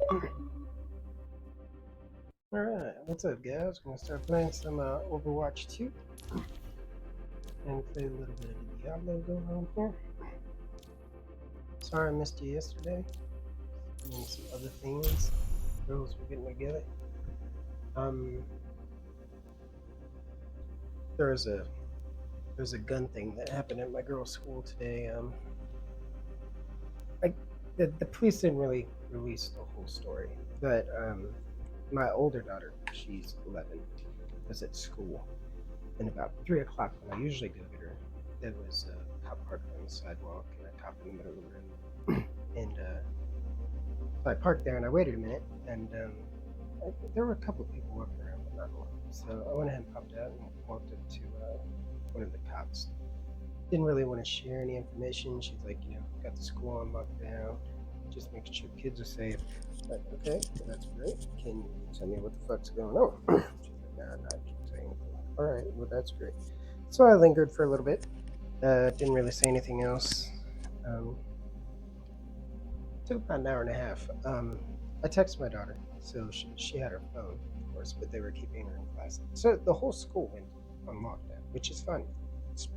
Alright, what's up guys? We're gonna start playing some Overwatch 2 and play a little bit of Diablo going on here. Sorry I missed you yesterday. And some other things. Girls were getting together. There's a gun thing that happened at my girl's school today. I, the police didn't really release the whole story, but my older daughter, she's 11, was at school. And about 3 o'clock, when I usually go get her, there was a cop parked on the sidewalk and a cop in the middle of the road. And so I parked there and I waited a minute, and there were a couple of people walking around, but not a lot. So I went ahead and popped out and walked up to one of the cops. Didn't really want to share any information. She's like, got the school on lockdown, just making sure kids are safe. Like, okay, well, that's great. Can you tell me what the fuck's going on? She's like, nah, I can't say anything. All right, well, that's great. So I lingered for a little bit. Didn't really say anything else. Took about an hour and a half. I texted my daughter, so she had her phone, of course, but they were keeping her in class. So the whole school went on lockdown, which is fine. It's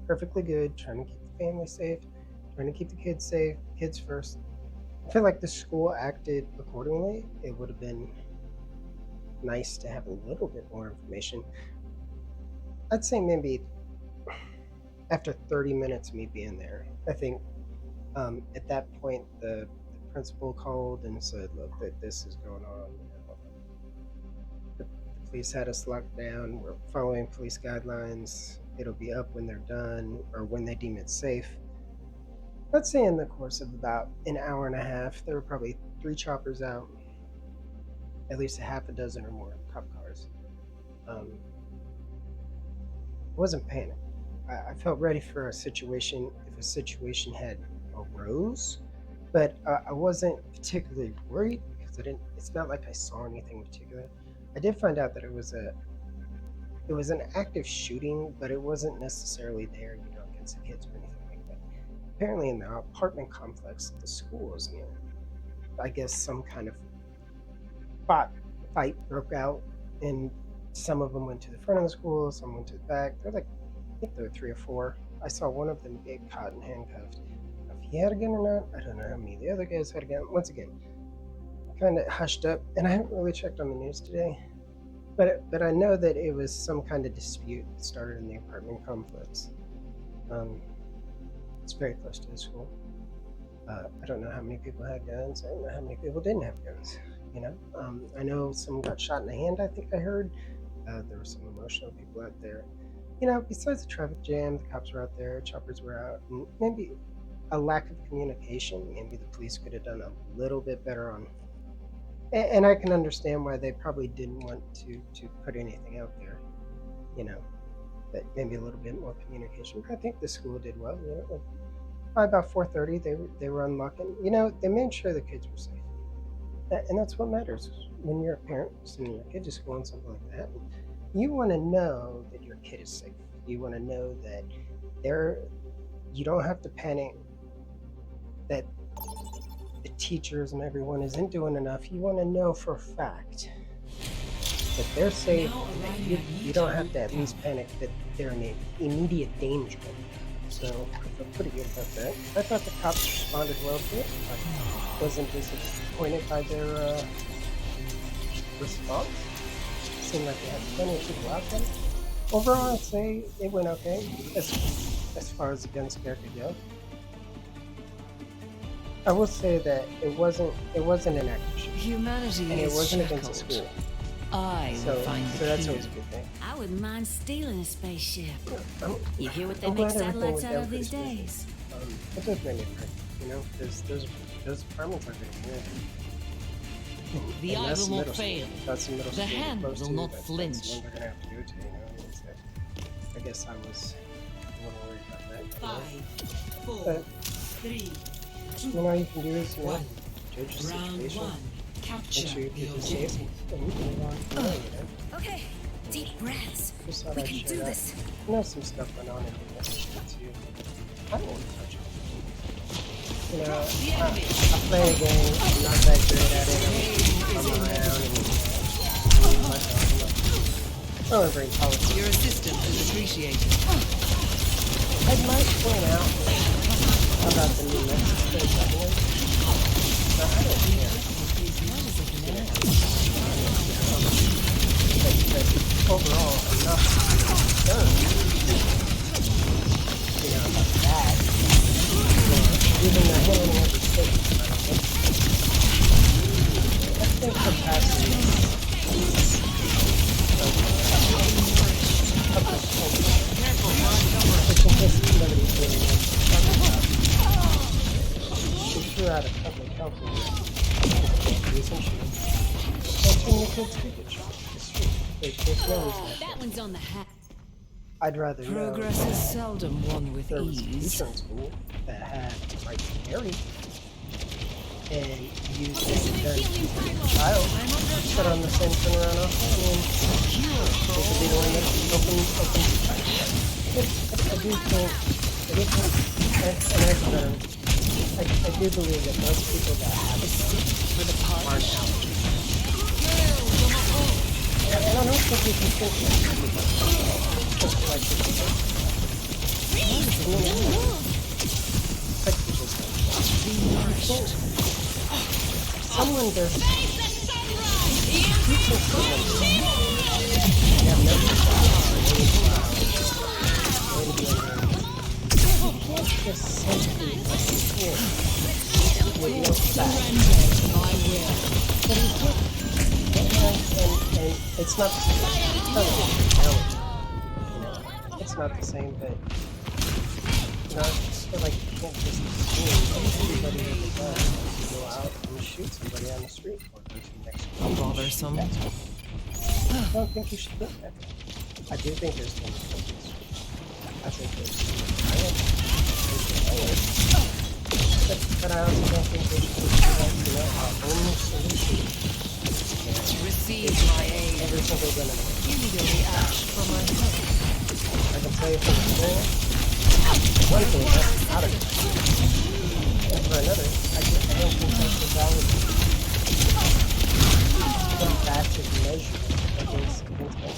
perfectly good, trying to keep the family safe, trying to keep the kids safe, kids first. I feel like the school acted accordingly. It would have been nice to have a little bit more information. I'd say maybe after 30 minutes of me being there, I think at that point the principal called and said, look, that this is going on. The police had us locked down. We're following police guidelines. It'll be up when they're done or when they deem it safe. Let's say in the course of about an hour and a half, there were probably 3 choppers out, at least a half a dozen or more cop cars. I wasn't panicked. I felt ready for a situation if a situation had arose, but I wasn't particularly worried because I didn't. It's not like I saw anything particular. I did find out that it was an active shooting, but it wasn't necessarily there, against the kids or anything like that. Apparently, in the apartment complex the school is near, I guess some kind of fight broke out, and some of them went to the front of the school, some went to the back. They're like, I think there were 3 or 4. I saw one of them get caught and handcuffed. If he had a gun or not, I don't know how many of the other guys had a gun. Once again, kind of hushed up, and I haven't really checked on the news today. But I know that it was some kind of dispute that started in the apartment complex. It's very close to the school. I don't know how many people had guns. I don't know how many people didn't have guns. I know someone got shot in the hand. I think I heard there were some emotional people out there. Besides the traffic jam, the cops were out there, choppers were out, and maybe a lack of communication. Maybe the police could have done a little bit better on. And I can understand why they probably didn't want to put anything out there. But maybe a little bit more communication. But I think the school did well. By about 4:30, they were unlocking. They made sure the kids were safe. And that's what matters when you're a parent sending your kid to school and something like that. You want to know that your kid is safe. You want to know that you don't have to panic that the teachers and everyone isn't doing enough. You want to know for a fact that they're safe, and that you don't have to at least panic that they're in immediate danger. So I feel pretty good about that. I thought the cops responded well to it. I wasn't disappointed by their response. It seemed like they had plenty of people out there. Overall, I'd say it went okay as far as the gun scare could go. I will say that it wasn't an active shooting. Humanity and it is wasn't shackled. against the school. I will find the that's key. always a good thing. I wouldn't mind stealing a spaceship. You hear what they I'm make glad everything satellites went out down of pretty these smoothly. days? It does make me pray, because those apartments are getting weird. The And eye that's will not middle school. fail. That's the middle The school hand close will to. not That's flinch. the one they're gonna have to go to. I guess I was a little worried about that. 5, 4, But 3, all you can do is one. judge the Round situation, 1. make Capture sure your the kids are safe, objective. and you can move on from there. Okay, deep breaths. Just thought We I'd can share do that. this. Some stuff went on in the industry too. I don't want to touch it. You know, I play a game. I'm not that great at it. I'm around and move my dog. I don't bring politics. Your assistance is appreciated. I might point out about the New Mexico governor. No, I don't care. But overall, I'm not concerned. You know, about that. Even the handling of the state. I think capacity is which in case nobody's really talking about. She threw out a public health reason she can't too many kids speak it. It's true. There's no reason. That one's on the hat. I'd rather know Progress is seldom won with there was a ease. Lutheran school that had the right to marry and used it as a child, but on the same turnaround also, I mean, they could be the one that opened I do think, I do believe that most people that have it for the aren't out. And I don't think we can think like someone does. Just simply assume with no fact. And it's not the same. It's not the same, but you know, I just feel like you can't just assume everybody with a gun to go out and shoot somebody on the street or go to the next I'll bother some. I don't think you should think that. I do think there's things to do. I think there's but I also don't think we should do that, you know, our only solution. Receive my aid. Every single gun in the world. You need only ask for my help. I can tell you from experience, one thing that's out of it. And for another, I don't think that's a valid comparative measure against myself.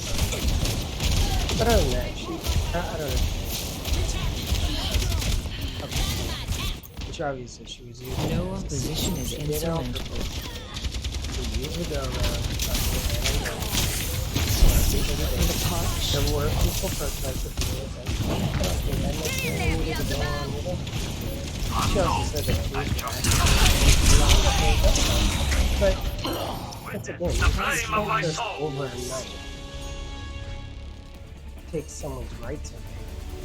But other than that, I don't know. Which obviously she was using. No opposition is insurmountable. To use her gun around. There were people protesting for it. I don't think that necessarily needed to go on with it. She also said that she was but once again, you can't just overnight take someone's rights away.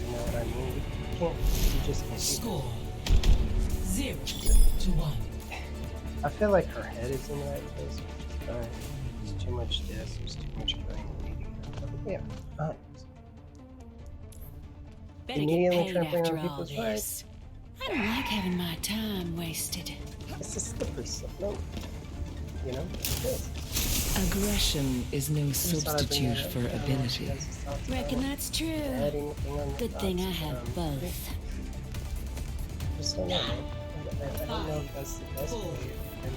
You know what I mean? You just can't. Score 0-1. I feel like her head is in the right place. There's too much this, there's too much killing. Yeah, Better immediately get paid trampling after on all people's this. rights. I don't like having my time wasted. It's a slippery slope. You know? It is. Aggression is no substitute for ability. Reckon that's true. Good thing I have both. Just don't know. I don't know if that's the best way.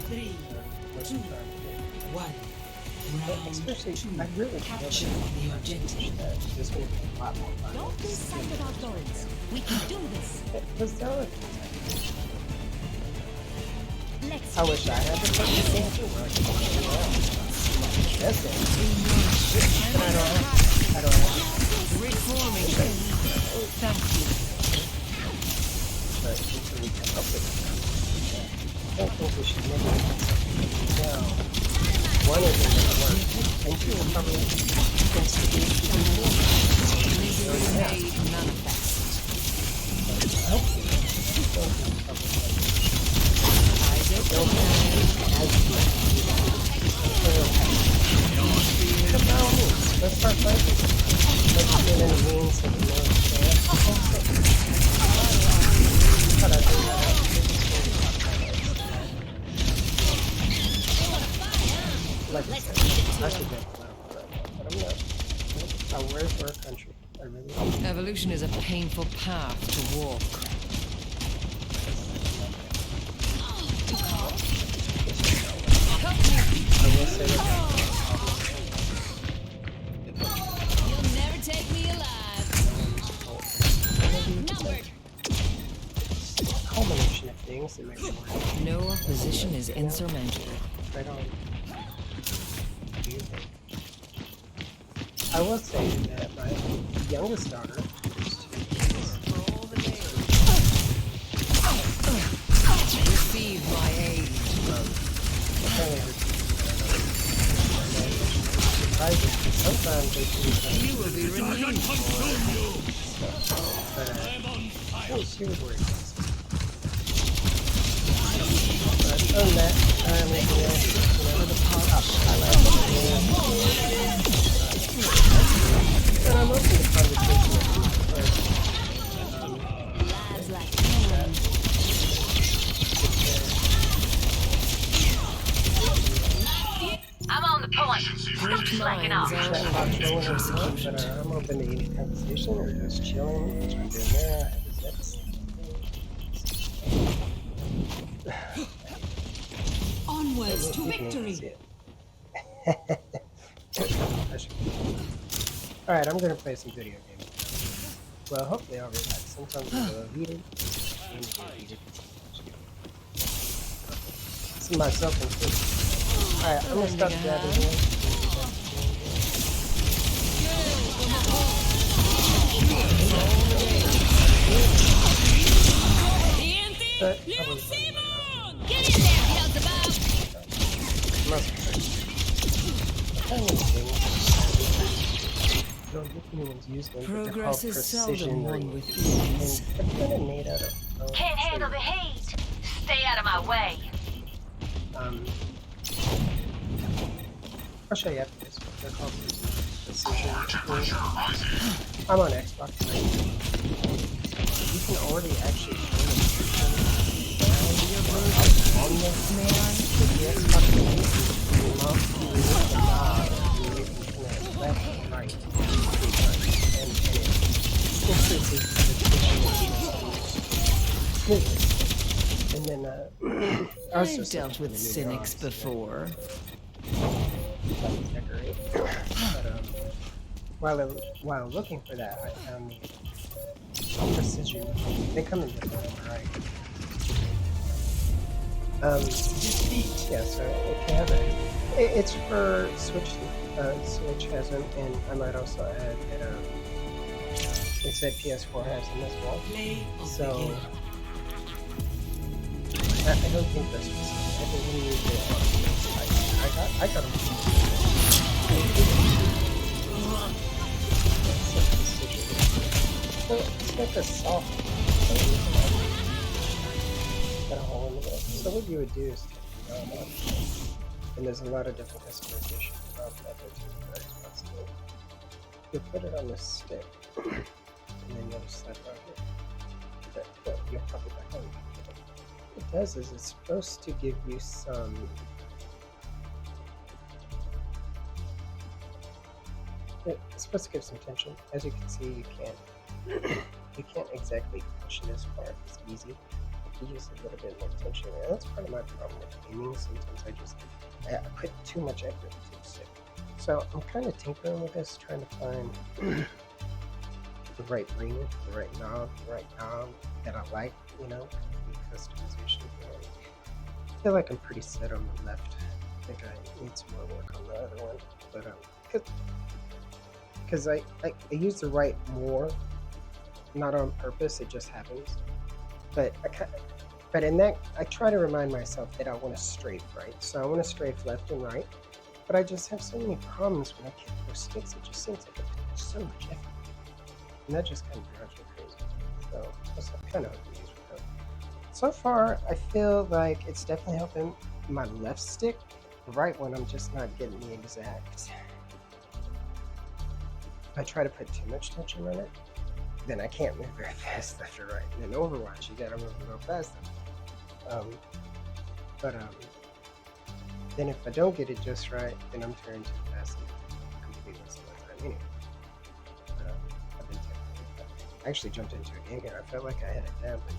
3, 2, 1. Especially, I really Capture the objective. This would be a lot more fun. Don't lose sight of our goals. We can do this. Because delicate. Let's I wish I had the perfect answer. That's it. But I don't have. Reforming. Thank you. But until we come up with it, I don't think we should make it down. One isn't going to work, and two will probably constitute even more. Legally made manifest. Hopefully, don't be public. Eyes open. But by all means, let's start fighting. Let's get in the means of the North. But I think like I said, I should get but I'm not. I work for a country. I really am. Evolution is a painful path to walk. say that. You'll never take me alive. Numbered. Culmination of things that make it work. No opposition is insurmountable. Right on. I will say that my youngest daughter Receive my aid. Sometimes they do You will be renewed. she was worried. But other than that, for the pop, I like it. And I'm open to conversation with Lives like pain. I'm on the point. Great Slacking minds off. are chat box rolling and stuff, but I'm open to any conversation or just chilling, which I'm doing there. I have a Zets. Onwards to victory. Alright, I'm gonna play some video games. Well, hopefully I'll relax. Sometimes it's a little heated. See myself in food. Alright, I'm gonna stop jabbing here. But I was Get in there, Beelzebub. Progress is seldom won with ease. Can't handle the heat. Stay out of my way. I'll show you after this. They're called precision. I'm on Xbox. You can already actually on the Xbox left and right. And it increases the and then I've dealt with cynics before. Decorate. But while looking for that, I found the precision. They come in different varieties. Yeah, so if you have it's for Switch. Switch has them, and I might also add that they said PS4 has them as well. So I don't think that's specific. I think we need to. I got them. So it's like a soft. Got a hole in the middle. So what you would do is take the knob out, and there's a lot of different customization about that for Xbox. You'll put it on the stick, and then you'll slide it on here. But you'll probably back on. What it does is it's supposed to give you some. It's supposed to give some tension. As you can see, you can't exactly push this part. It's easy. You use a little bit more tension there. That's part of my problem with gaming. Sometimes I put too much effort into the stick. So I'm kind of tinkering with this, trying to find the right ring, the right knob that I like. You know, customization. I feel like I'm pretty set on the left. I think I need some more work on the other one, but because I use the right more, not on purpose. It just happens. But in that, I try to remind myself that I want to strafe right. So I want to strafe left and right. But I just have so many problems when I kick those sticks. It just seems like I put so much effort. And that just kind of drives me crazy. So that's kind of what I use with that. So far, I feel like it's definitely helping my left stick. The right one, I'm just not getting the exact. If I try to put too much tension on it, then I can't move very fast left or right. And in Overwatch, you gotta move real fast. Then if I don't get it just right, then I'm turning too fast and complete waste of my time anyway. I've been I actually jumped into a game here. I felt like I had it down, but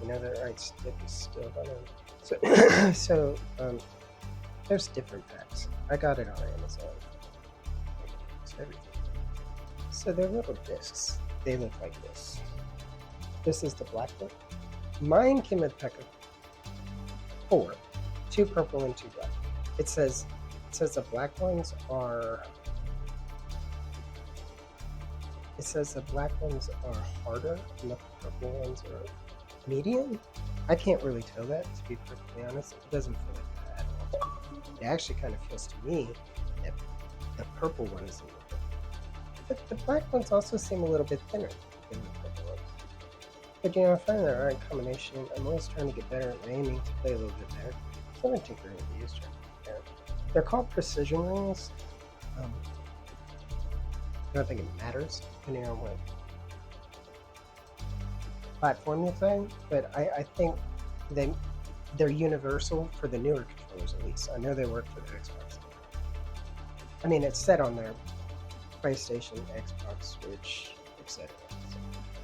that right stick is still running. So there's different packs. I got it on Amazon. It's everything. So they're little discs. They look like this. This is the black one. Mine came with a pack of 4, 2 purple and 2 black. It says the black ones are. It says the black ones are harder and the purple ones are medium. I can't really tell that, to be perfectly honest. It doesn't feel like that at all. It actually kind of feels to me that the purple one is a little bit. But the black ones also seem a little bit thinner than the purple ones. But I find the right combination. I'm always trying to get better at aiming to play a little bit better. So I'm going to tinker with these, trying to get better. They're called precision rings. I don't think it matters depending on what platform you play, but I think they're universal for the newer controllers at least. I know they work for the Xbox. I mean, it's set on their PlayStation, Xbox, Switch, etc.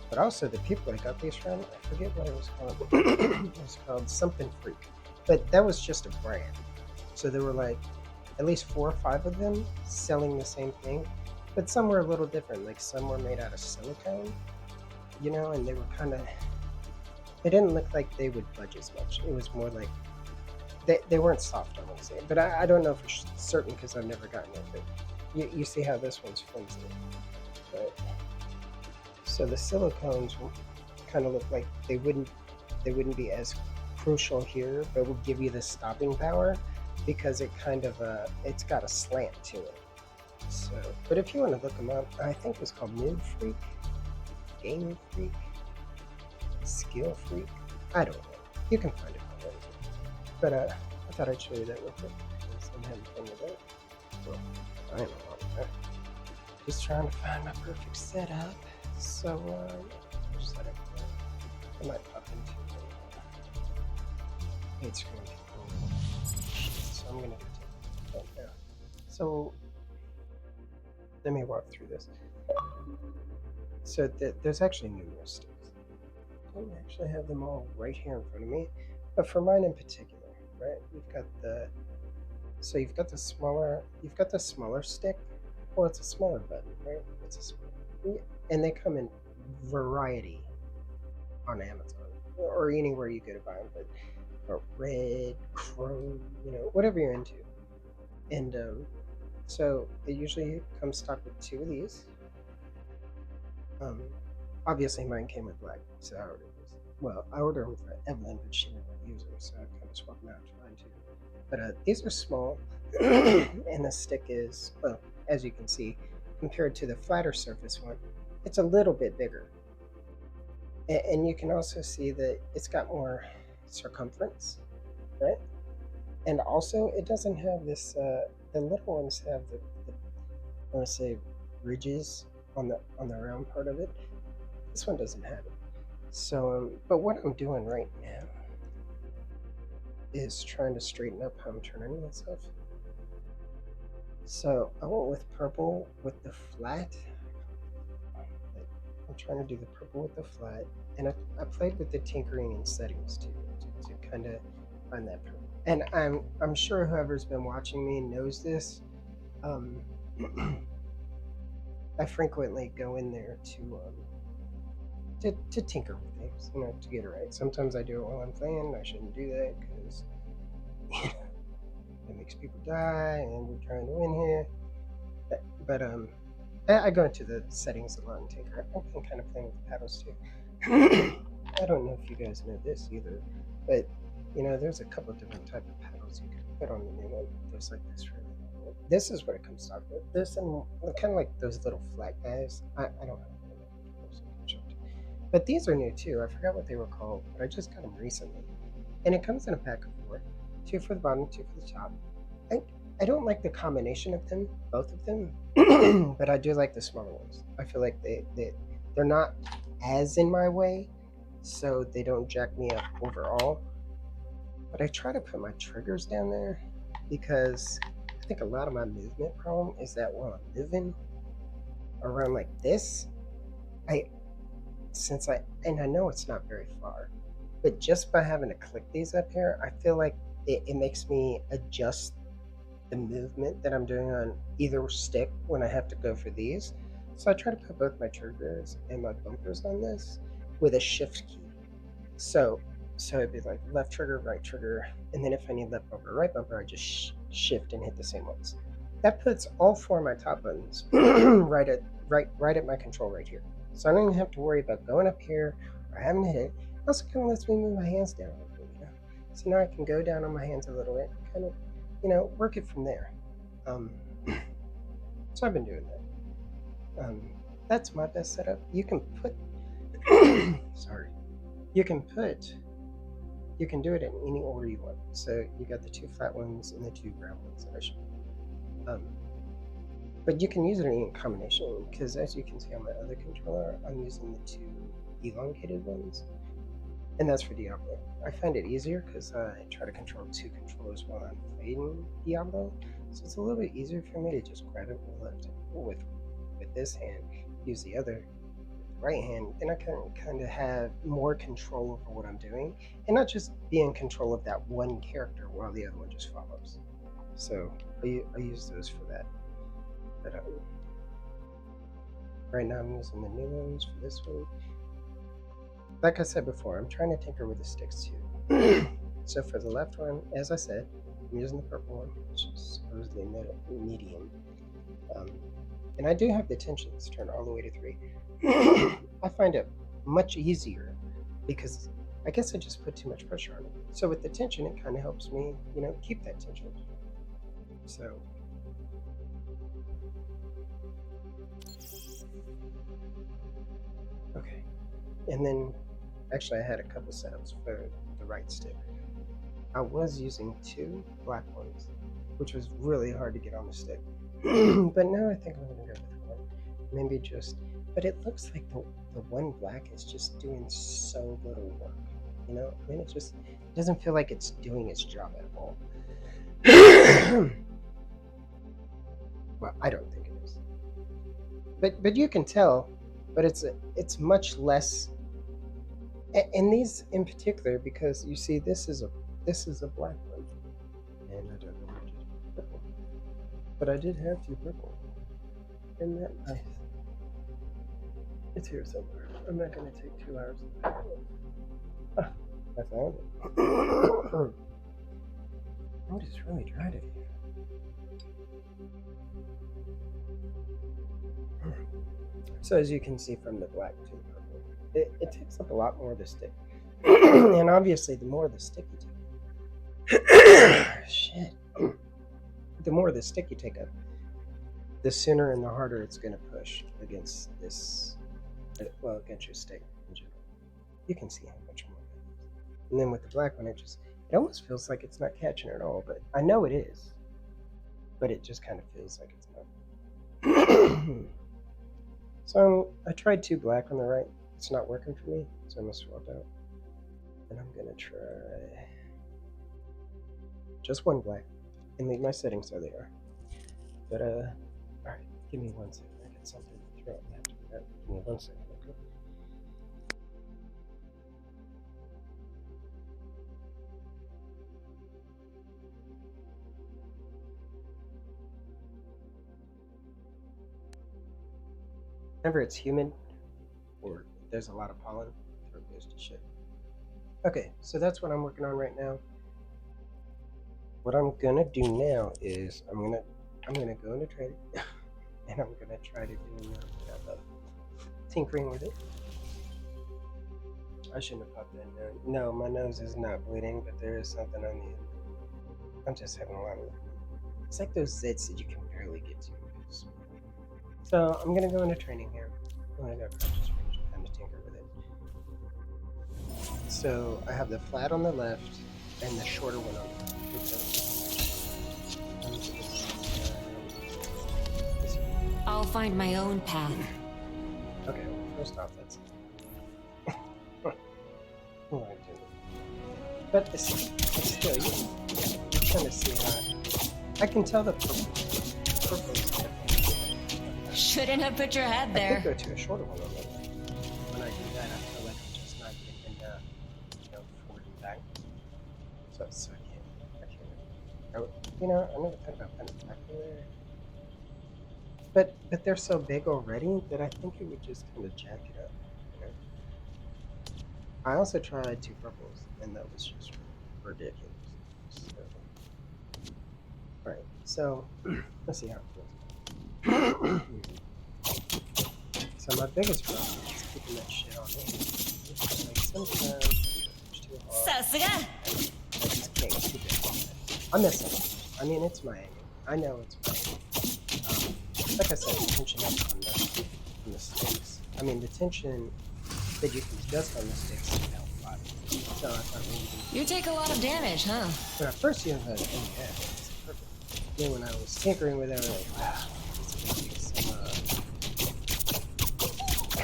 But also the people I got these from, I forget what it was called. It was called something Freak, but that was just a brand. So there were like at least 4 or 5 of them selling the same thing, but some were a little different. Like some were made out of silicone, and they were kind of. They didn't look like they would budge as much. It was more like they weren't soft, I won't say, but I don't know for certain because I've never gotten it. But you see how this one's flimsy. But so the silicones kind of look like they wouldn't be as crucial here, but will give you the stopping power because it kind of it's got a slant to it. So, but if you want to look them up, I think it was called Mid Freak, Game Freak, Skill Freak. I don't know. You can find it on there. But I thought I'd show you that real quick because I'm having fun with it. Well, I know all of that. Just trying to find my perfect setup. So, which setup? I might pop into the 8 screen people. So I'm gonna take that now. So let me walk through this. So there's actually numerous sticks. I don't actually have them all right here in front of me, but for mine in particular, right? You've got the smaller stick. Well, it's a smaller button, right? And they come in variety on Amazon or anywhere you go to buy them, but red, chrome, whatever you're into. And so they usually come stocked with 2 of these. Obviously mine came with black, so I ordered this. Well, I ordered them for Evelyn, but she didn't use them, so I kind of swapped them out to mine too. But these are small, and the stick is, well, as you can see, compared to the flatter surface one, it's a little bit bigger. And you can also see that it's got more circumference, right? And also, it doesn't have this. The little ones have the I want to say ridges on the round part of it. This one doesn't have it. So, but what I'm doing right now is trying to straighten up how I'm turning myself. So I went with purple with the flat. I'm trying to do the purple with the flat, and I played with the tinkering and settings too to kind of find that purple. And I'm sure whoever's been watching me knows this. I frequently go in there to tinker with things, to get it right. Sometimes I do it while I'm playing. I shouldn't do that because it makes people die, and we're trying to win here. But I go into the settings a lot and tinker. I've been kind of playing with the paddles too. I don't know if you guys know this either, but there's a couple of different type of paddles you can put on the new one. There's like this for. This is what it comes stock with. This and kind of like those little flat guys. I don't have. But these are new too. I forgot what they were called, but I just got them recently. And it comes in a pack of 4. 2 for the bottom, 2 for the top. I don't like the combination of them, both of them, but I do like the smaller ones. I feel like they're not as in my way, so they don't jack me up overall. But I try to put my triggers down there because I think a lot of my movement problem is that while I'm moving around like this, I know it's not very far, but just by having to click these up here, I feel like it makes me adjust the movement that I'm doing on either stick when I have to go for these. So I try to put both my triggers and my bumpers on this with a shift key. So it'd be like left trigger, right trigger, and then if I need left bumper, right bumper, I just shift and hit the same ones. That puts all four of my top buttons right at my control right here. So I don't even have to worry about going up here or having to hit it. It also kind of lets me move my hands down a little bit, you know. So now I can go down on my hands a little bit, kind of, work it from there. Um, so I've been doing that. That's my best setup. You can put, sorry, you can do it in any order you want. So you got the two flat ones and the two round ones that I showed. But you can use it in any combination because as you can see on my other controller, I'm using the two elongated ones, and that's for Diablo. I find it easier because I try to control two controllers while I'm playing Diablo, so it's a little bit easier for me to just grab it with this hand, use the other right hand, then I can kind of have more control over what I'm doing and not just be in control of that one character while the other one just follows. So I use those for that. But right now I'm using the new ones for this one. Like I said before, I'm trying to tinker with the sticks too. So for the left one, as I said, I'm using the purple one, which is supposedly medium. And I do have the tensions turned all the way to 3. I find it much easier because I guess I just put too much pressure on it. So with the tension, it kind of helps me, keep that tension. So okay, and then actually I had a couple setups for the right stick. I was using 2 black ones, which was really hard to get on the stick. But now I think I'm gonna go with one. Maybe just, but it looks like the one black is just doing so little work. I mean, it doesn't feel like it's doing its job at all. Well, I don't think it is. But you can tell, but it's much less. And these in particular, because you see, this is a black one, and I don't know where it is purple, but I did have 2 purple. Isn't that nice? It's here somewhere. I'm not going to take 2 hours. Ah, I found it. I'm just really dry today. So as you can see from the black to the purple, it takes up a lot more of the stick. And obviously the more of the stick you take, shit, the more of the stick you take up, the sooner and the harder it's going to push against this, well, against your stick in general. You can see how much more. And then with the black one, it almost feels like it's not catching at all, but I know it is. But it just kind of feels like it's not. So I tried 2 black on the right. It's not working for me, so I'm gonna swap out. And I'm gonna try just 1 black and leave my settings how they are. But alright, give me 1 second. I got something to throw out after that. Give me 1 second, okay? Whenever it's humid or there's a lot of pollen, throat goes to shit. Okay, so that's what I'm working on right now. What I'm gonna do now is I'm gonna go into training and I'm gonna try to do tinkering with it. I shouldn't have popped that in there. No, my nose is not bleeding, but there is something on the end. I'm just having a lot of. It's like those zits that you can barely get to. So I'm gonna go into training here. I'm gonna go practice range and kind of tinker with it. So I have the flat on the left and the shorter one on the right. I'll find my own path. Okay, well, first off, that's. But still, you kind of see how. I can tell the purple is different. Shouldn't have put your head there. I could go to a shorter one on that. When I do that, I feel like I'm just not getting forward and back. So I can't. You know, I never thought about putting a black one there. But they're so big already that I think it would just kind of jack it up, you know. I also tried 2 purples, and that was just ridiculous. So, right. So let's see how it feels. So my biggest problem is keeping that shit on me. Like sometimes I do push too hard. I just can't keep it on it. I miss it. I mean, it's my aiming. I know it's my aiming. Like I said, the tension up on the sticks. I mean, the tension that you can adjust on the sticks help a lot. So I thought maybe You take a lot of damage, huh? when I first used it, oh yeah, it's perfect. Then when I was tinkering with it, I was like, wow, this is gonna take some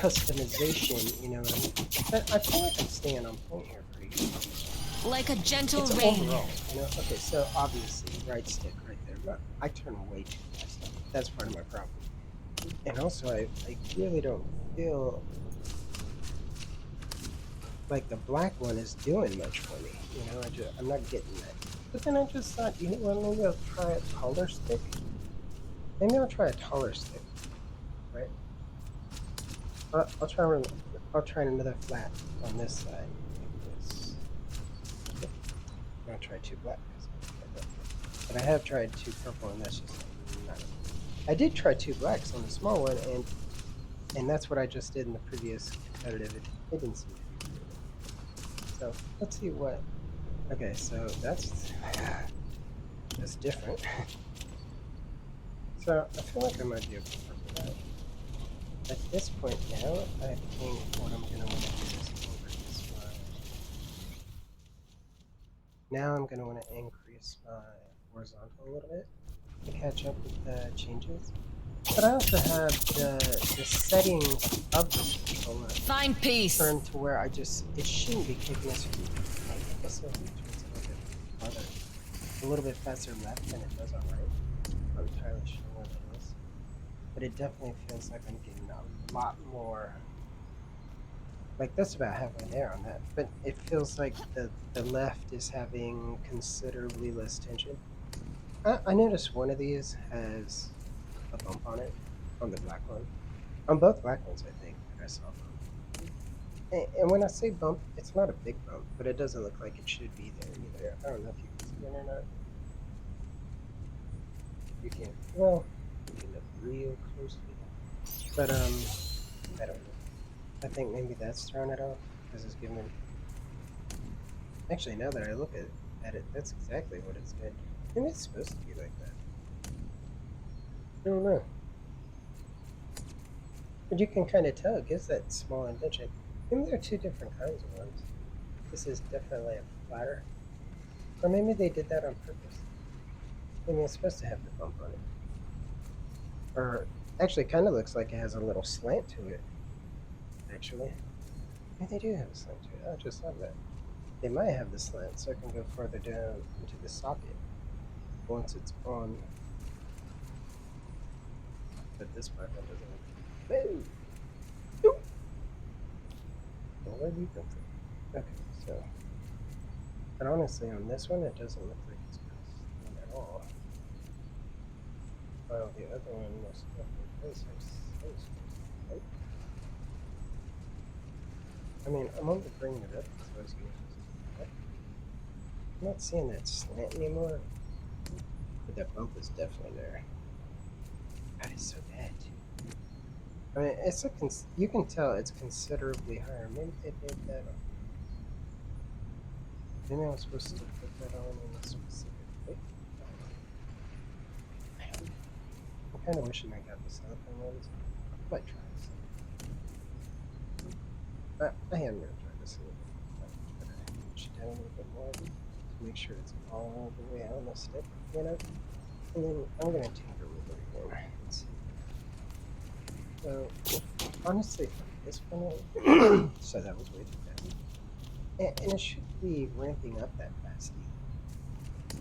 customization, you know what I mean? But I feel like I'm staying on point here pretty good. Like a gentle It's rain. overall, you know? Okay, so obviously, right stick right there. But I turn way too fast. That's part of my problem. And also, I really don't feel like the black one is doing much for me. You know, I'm not getting that. But then I just thought, you know what, maybe I'll try a taller stick. Maybe I'll try a taller stick, right? I'll try another flat on this side, like this. I'll try 2 black. But I have tried 2 purple, and that's just not enough. I did try 2 blacks on the small one, and that's what I just did in the previous competitive. It didn't seem to be very good. So let's see what. Okay, so that's different. So I feel like I might be able to work with that. At this point now, I think what I'm gonna want to do is increase my. Now I'm gonna want to increase my horizontal a little bit to catch up with the changes. But I also have the settings of this controller Find peace. turned to where it shouldn't be kicking us. I guess it'll be a little bit farther, a little bit faster left than it does on right. I'm not entirely sure what it is, but it definitely feels like I'm getting a lot more. Like that's about halfway there on that, but it feels like the left is having considerably less tension. I noticed one of these has a bump on it, on the black one. On both black ones, I think, that I saw bump. And when I say bump, it's not a big bump, but it doesn't look like it should be there either. I don't know if you can see it or not. You can't. Well, you can look real closely. But, I don't know. I think maybe that's throwing it off, because it's giving. Actually, now that I look at it, that's exactly what it's doing. Maybe it's supposed to be like that. I don't know. But you can kind of tell it gives that small indentation. Maybe there are 2 different kinds of ones. This is definitely a flatter. Or maybe they did that on purpose. Maybe it's supposed to have the bump on it. Or actually, it kind of looks like it has a little slant to it. Actually, maybe they do have a slant to it. I just thought that. They might have the slant, so I can go further down into the socket once it's on. But this part that doesn't. Whoa! Well, where do you come from? Okay, so. But honestly, on this one, it doesn't look like it's pressed at all. While the other one most definitely does have some space, right? I mean, I'm only bringing it up because I was going to. I'm not seeing that slant anymore, but that bump is definitely there. God, it's so bad too. I mean, it's you can tell it's considerably higher. Maybe they did that on. Maybe I was supposed to put that on in a specific way. I'm kind of wishing I got the silicone ones. I might try this. I am going to try this a little bit. I'm going to push it down a little bit more to make sure it's all the way on the stick, you know? And then I'm going to tinker with it again and see. So, honestly, from this one, so that was way too fast. And it should be ramping up that fast either.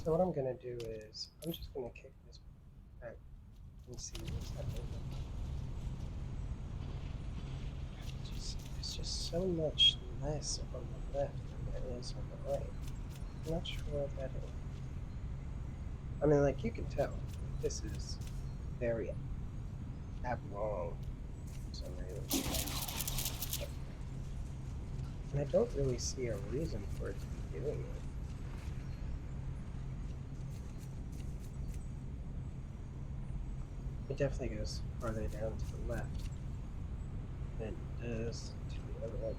So what I'm going to do is, I'm just going to kick this back and see what's happening. It's just so much less on the left than that is on the right. I'm not sure what that is. I mean, like, you can tell this is very oblong for some reason. And I don't really see a reason for it to be doing it. It definitely goes farther down to the left than it does to the other one.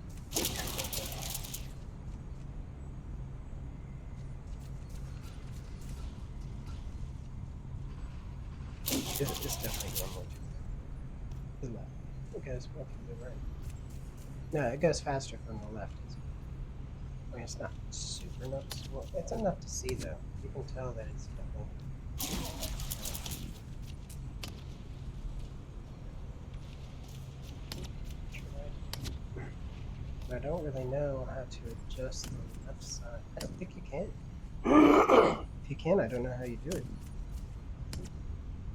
It's definitely going more to the left. It goes more to the right. No, it goes faster from the left. I mean, it's not super noticeable. It's enough to see, though. You can tell that it's definitely... But I don't really know how to adjust the left side. I don't think you can. If you can, I don't know how you do it.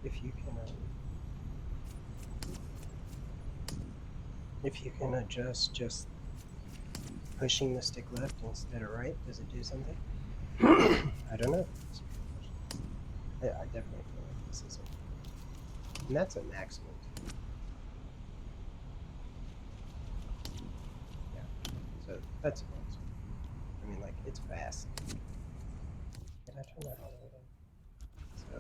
If you can adjust just pushing the stick left instead of right, does it do something? I don't know. I definitely feel like this isn't. And that's a maximum. Yeah. So that's awesome. I mean, like, it's fast. Did I turn that all the way down? So.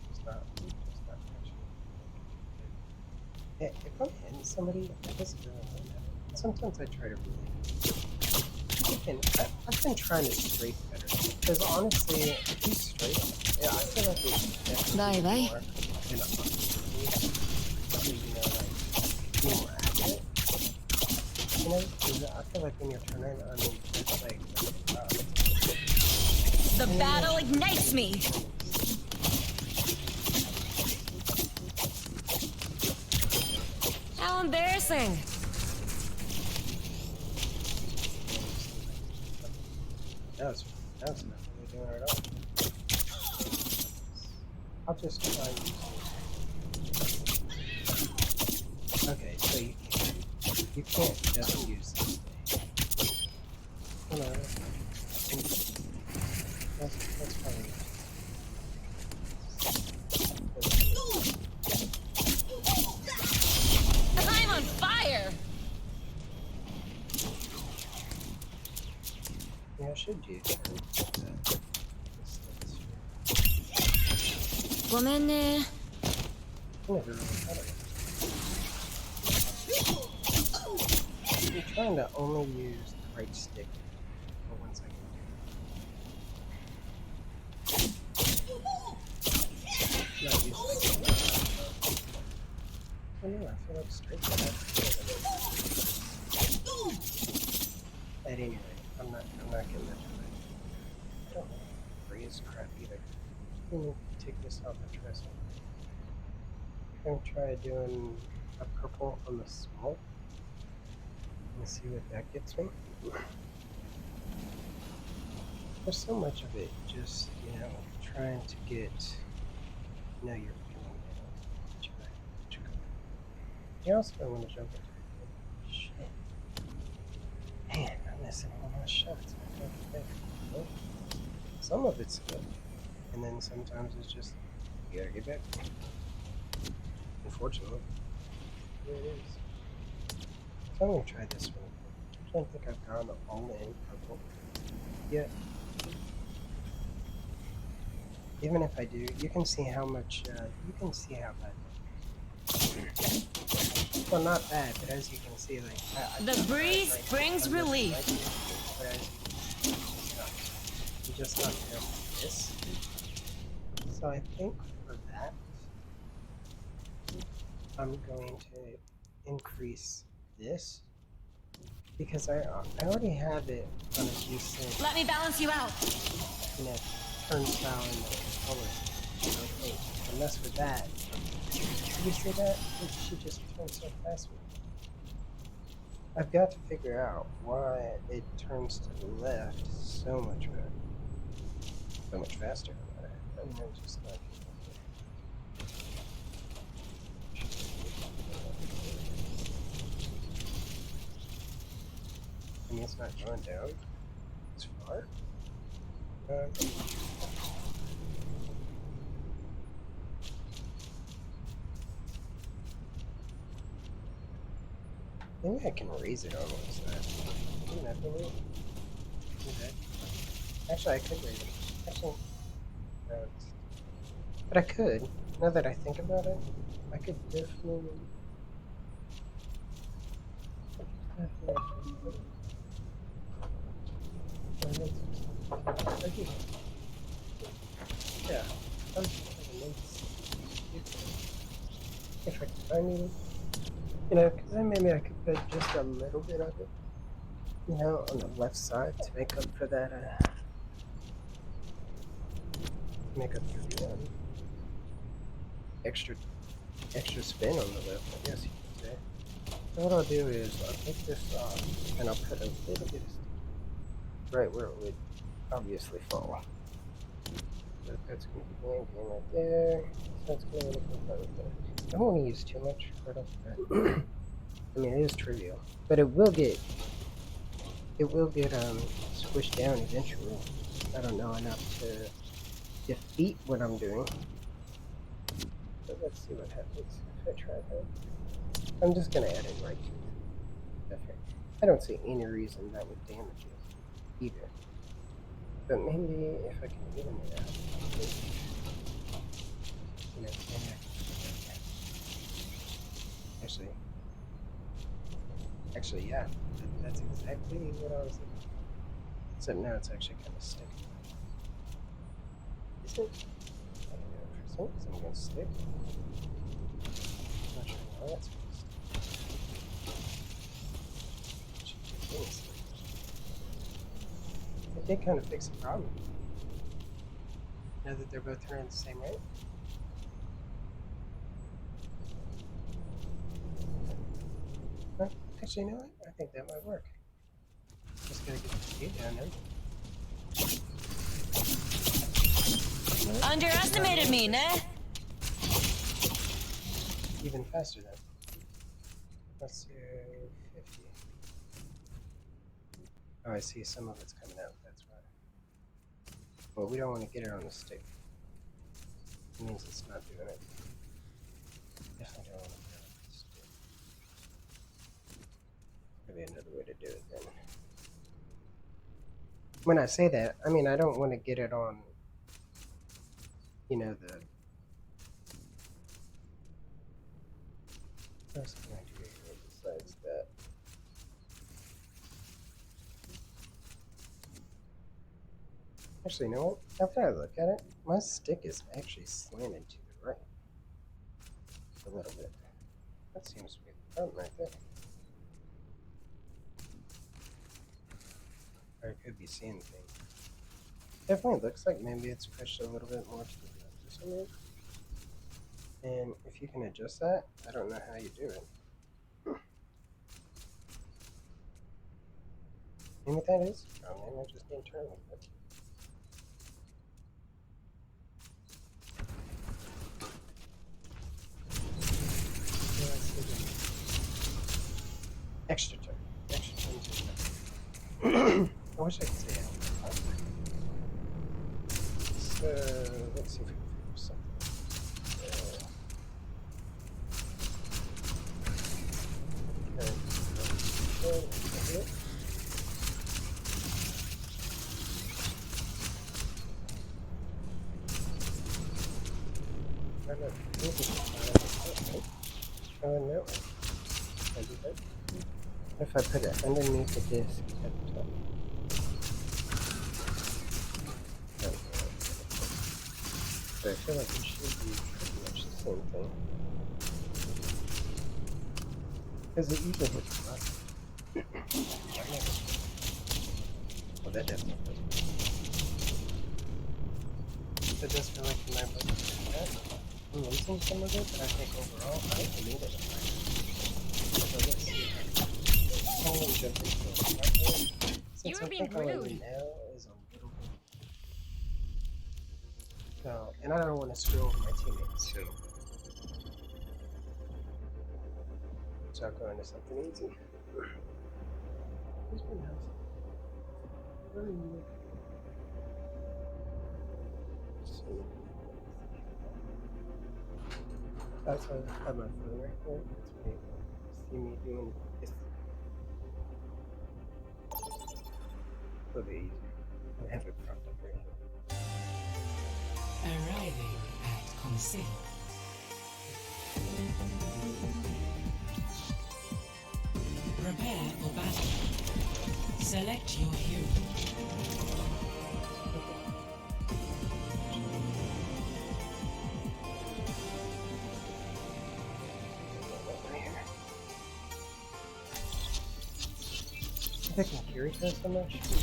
Just not actually. If I'm hitting somebody, I guess it doesn't really matter. Sometimes I try to really. I've been trying to straight better. Because honestly, if you straight, yeah, I feel like it's definitely more than be more accurate. You know, because I feel like when you're turning, I mean, it's like. The battle ignites me! How embarrassing! That's not really doing it at all. I'll just try and use it. Okay, so you can't just use this thing. Hold on. That's probably not. I'm on fire! Yeah, I should use it. Woman, I never really thought of it. I'm trying to only use the right stick for 1 second. Not use like I don't know, I feel like straight got At any rate, I'm not getting that tonight. I don't know. Freeze crap either. Let me take this off and try something. I'm gonna try doing a purple on the small and see what that gets me. There's so much of it just, trying to get, your feeling down. You also don't want to jump into it. Shit. Man, I'm missing all my shots. Well, some of it's good, and then sometimes it's just, you gotta get back. Unfortunately, here it is. So I'm gonna try this one. I don't think I've gone all in purple yet. Even if I do, you can see how much, you can see how bad. Well, not bad, but as you can see, like... The breeze brings relief. But as you just not careful with this. So I think for that, I'm going to increase this. Because I already have it on a decent... Let me balance you out. Turnstile in the controller. So I think to mess with that. Did you see that? She just turned so fast with it. I've got to figure out why it turns to the left so much better. So much faster. I mean, I'm just like... I mean, it's not going down as far. Maybe I can raise it on one side. Wouldn't that be neat? Do that. Actually, I could raise it. Actually, no. But I could. Now that I think about it, I could definitely. Yeah. If I mean, you know, because then maybe I could put just a little bit of it, you know, on the left side to make up for that, make up for the extra spin on the left, I guess you could say. So what I'll do is I'll take this off and I'll put a little bit of stick right where it would obviously fall. So that's going to be going right there. So it's going to look like that. I don't want to use too much right off the bat. I mean, it is trivial, but it will get squished down eventually. I don't know enough to defeat what I'm doing. But let's see what happens if I try that. I'm just gonna add it right to it. Okay. I don't see any reason that would damage it either. But maybe if I can even it out, you know, maybe actually, yeah, that's exactly what I was thinking. Except now it's actually kind of sticking. Is it? I don't know. For some reason, I'm gonna stick. I'm not sure why that's gonna stick. It did kind of fix the problem. Now that they're both turning the same rate. Well, actually, you know what? I think that might work. Just gotta get the speed down there. Underestimated me, nah? Even faster then. Let's do 50. Oh, I see some of it's coming out, that's why. Well, we don't want to get it on the stick. It means it's not doing it. Definitely don't want to get it on the stick. Maybe another way to do it then. When I say that, I mean I don't want to get it on, you know, the... What else can I do here besides that? Actually, you know what? After I look at it, my stick is actually slanted to the right. A little bit. That seems to be the problem right there. Or I could be seeing things. Definitely looks like maybe it's pushed a little bit more to the left or something. And if you can adjust that, I don't know how you do it. Maybe that is the problem. Maybe I just need to turn a little bit. Extra turn. Extra turn to the I wish I could say that. So, let's see if we can figure something. If I put it underneath the disc at the top. But I feel like it should be pretty much the same thing. Because it usually hits the button. Well, that definitely does. That does feel like you might be I'm losing some of it, but I think overall, I don't need it. So let's see. Since I think all I need now is a little bit. So, and I don't want to screw over my teammates, so I'll go into something easy. Who's been house? Where are you? That's why I have my phone right here. That's why you see me doing this. A little bit easier. I have it propped up right here. Arriving at consent. Prepare for battle. Select your hero. I'm picking Kiriko so much because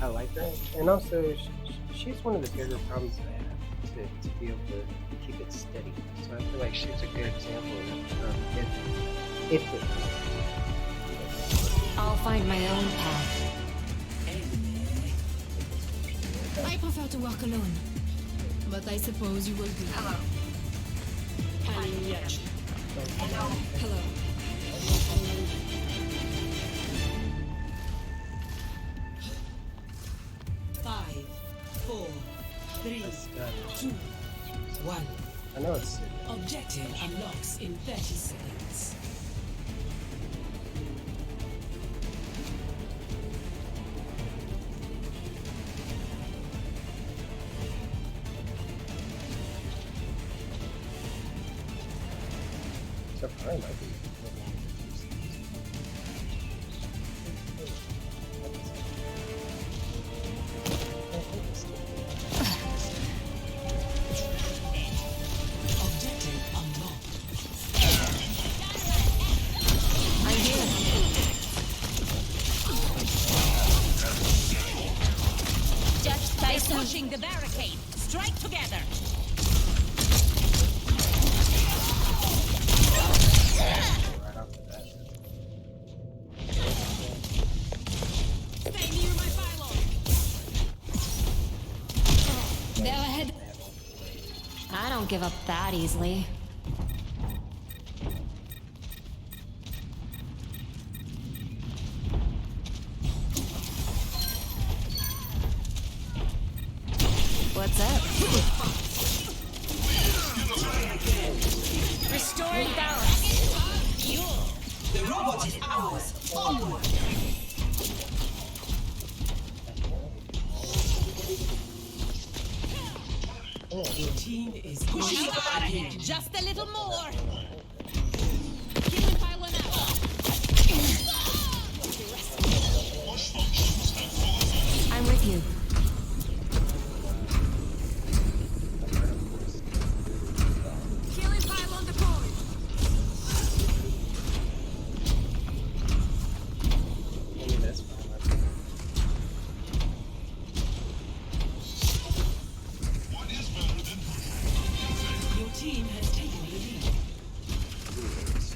I like her, and also she's one of the bigger problems I have to be able to keep it steady. So I feel like she's a good example of if it. I'll find my own path. I prefer to work alone, but I suppose you will be. Hello. Hello. Five, four, three, two, one. I know it's. Objective unlocks in 30 seconds. So far, it might be. Objective unlocked. I'm here. Just by pushing the barricade. Strike together. Right off the bat. Stay near my pylon. They're ahead. I don't give up that easily. What's up? Restoring balance. The robot is ours. Onward. Your team is pushing ahead. Just a little more. Killing pylon out. I'm with you. Killing pylon deployed. Maybe that's fine. Your team has taken the lead.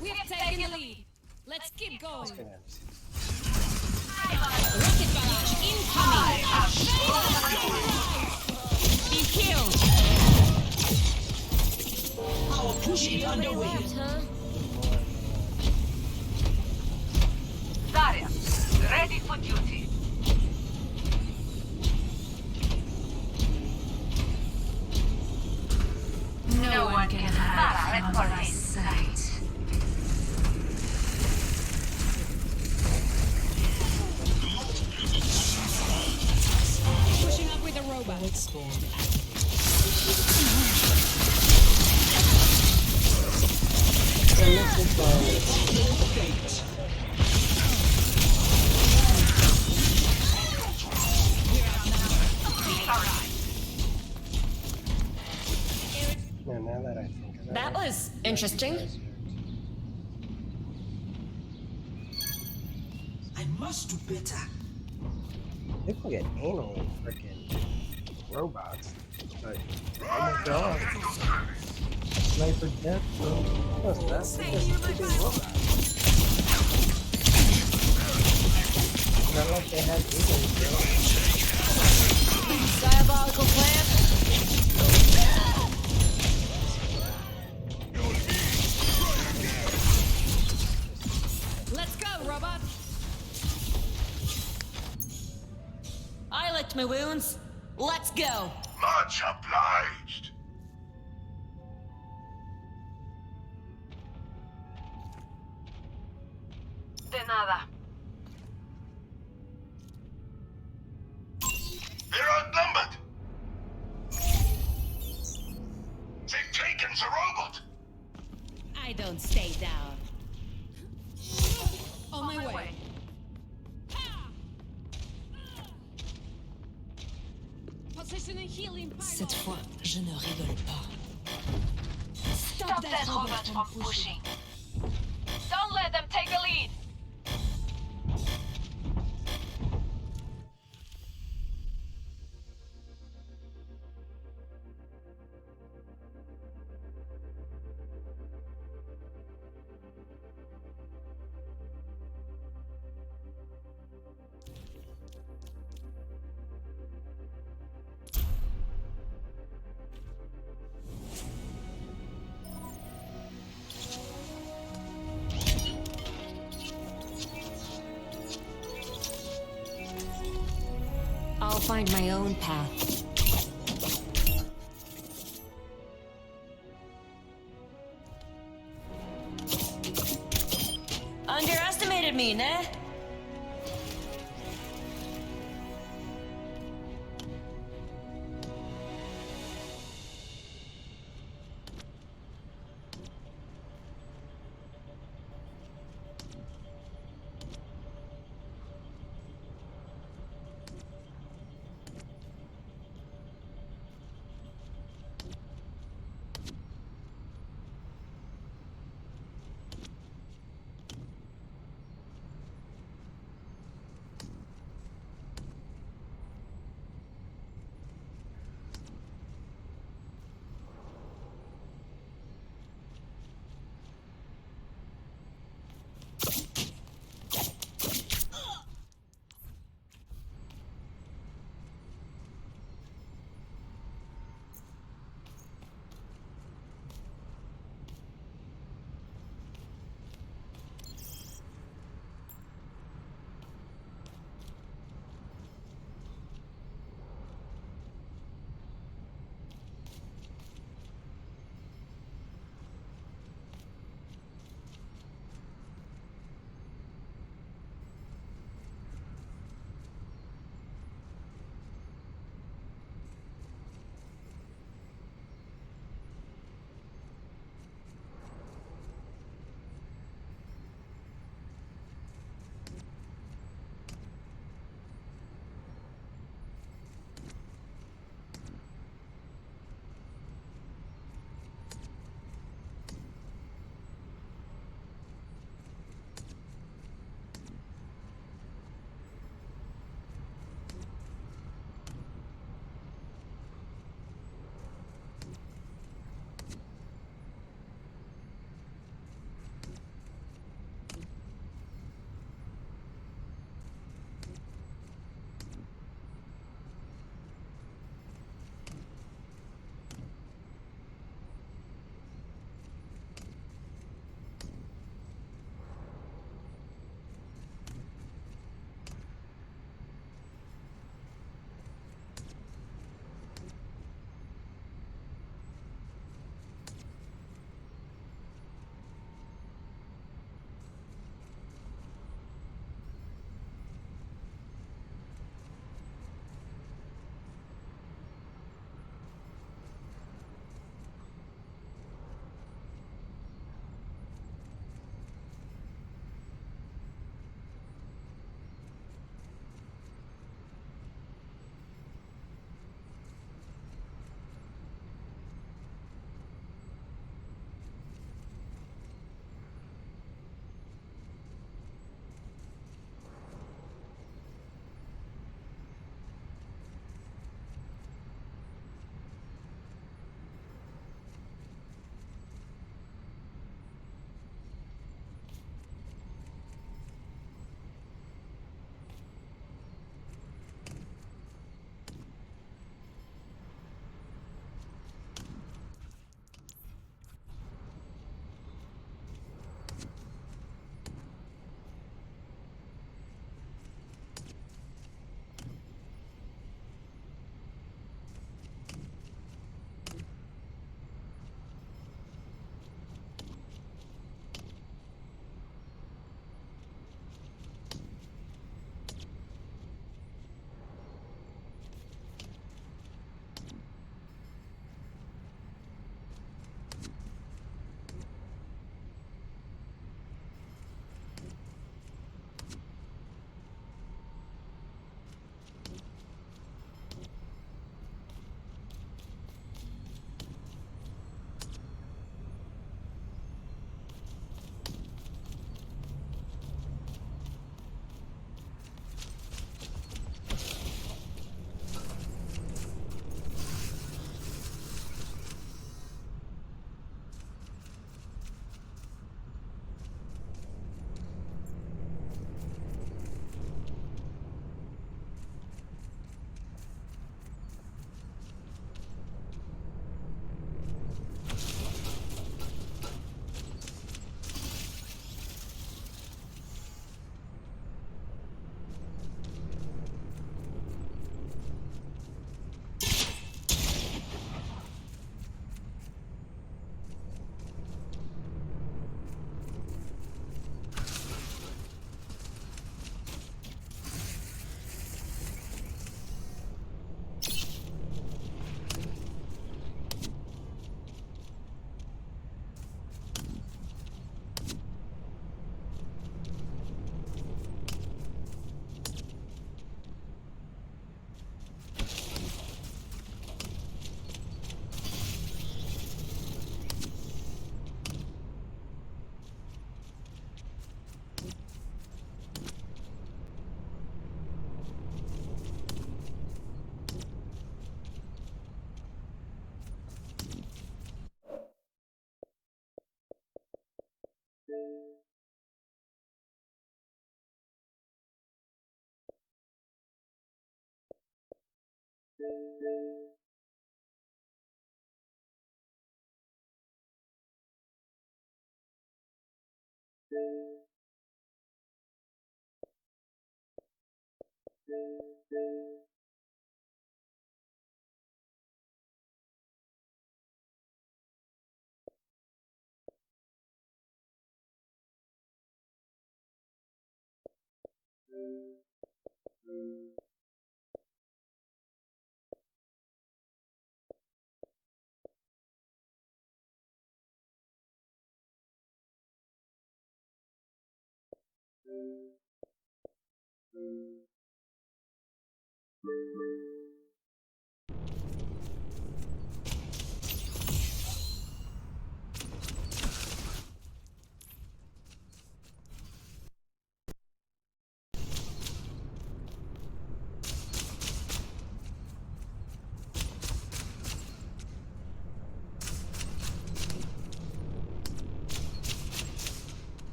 We have taken the lead. Let's keep going. Gonna have to see. Rocket barrage incoming. Be killed. Our push is underway. Zarya, ready for duty. No one can hide from my sight. Pushing up with a robot. No, now that I think of it. That was interesting. I must do better. People get anal in freaking robots, but oh my god, sniper death, bro. What's that? It's just a big robot. Not like they had eagles, bro. Diabolical plan. Let's go, robot. my wounds? Let's go! Much obliged. De nada. They're outnumbered. They've taken the robot. I don't stay down. On my way. Cette fois, je ne rigole pas. Stop that robot from pushing. Don't let them take the lead. I'll find my own path. Underestimated me, ne?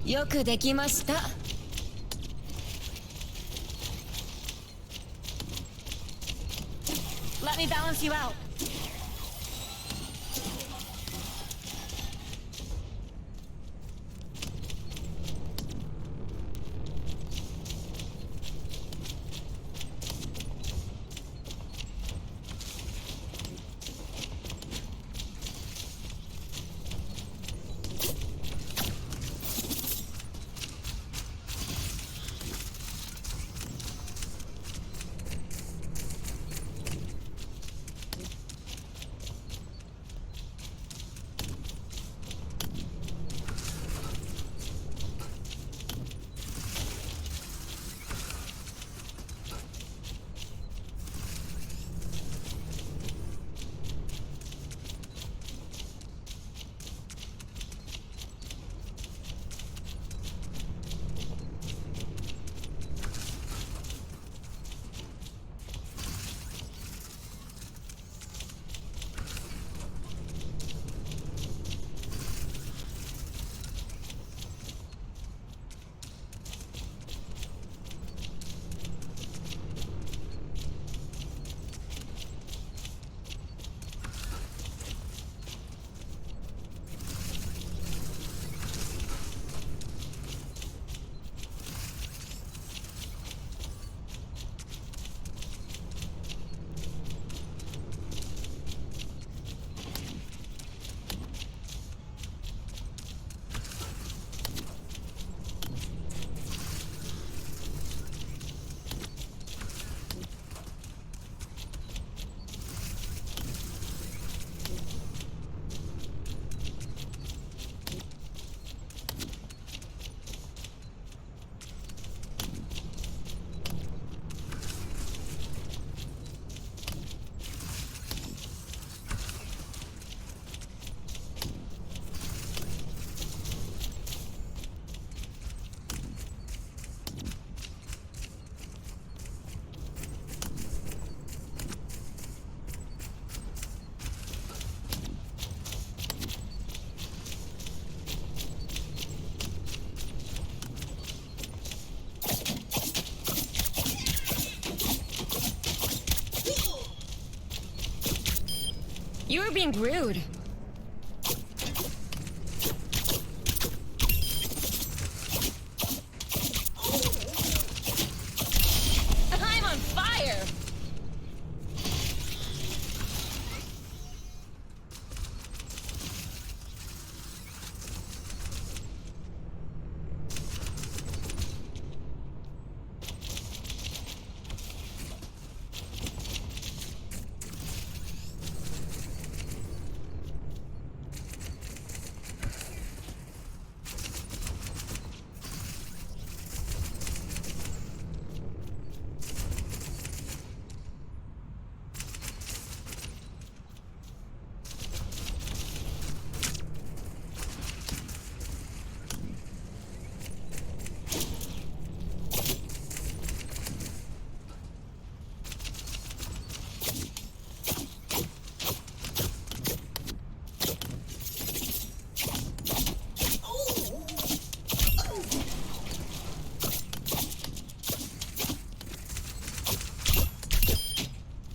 よくできました。Let me balance you out. being rude. I'm on fire!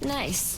Nice.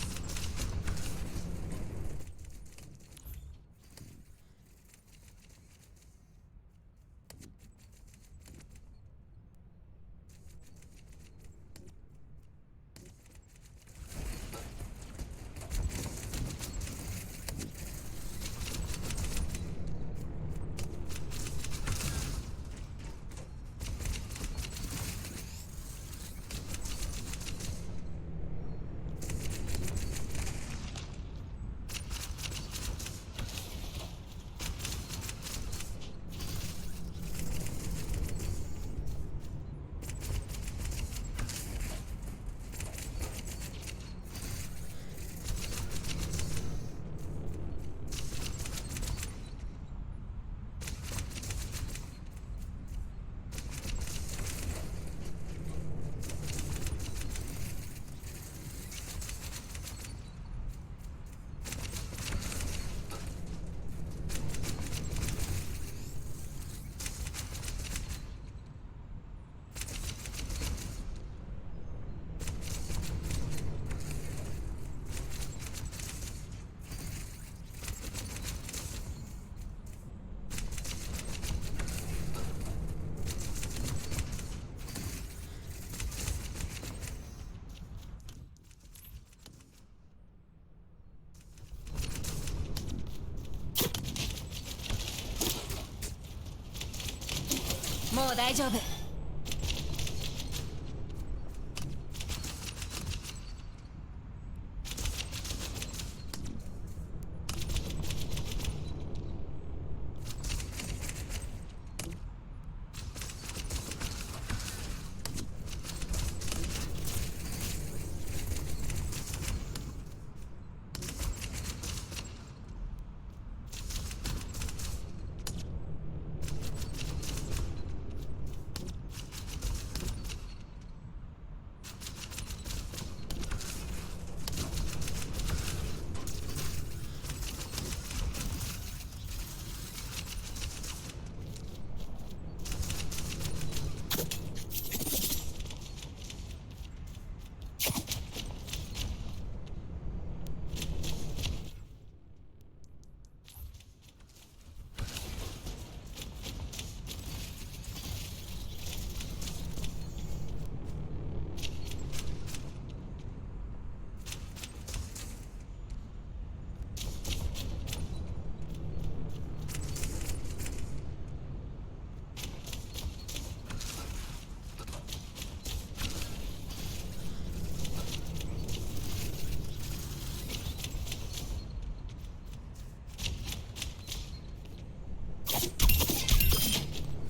Mo, 大丈夫.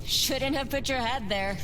Shouldn't have put your head there.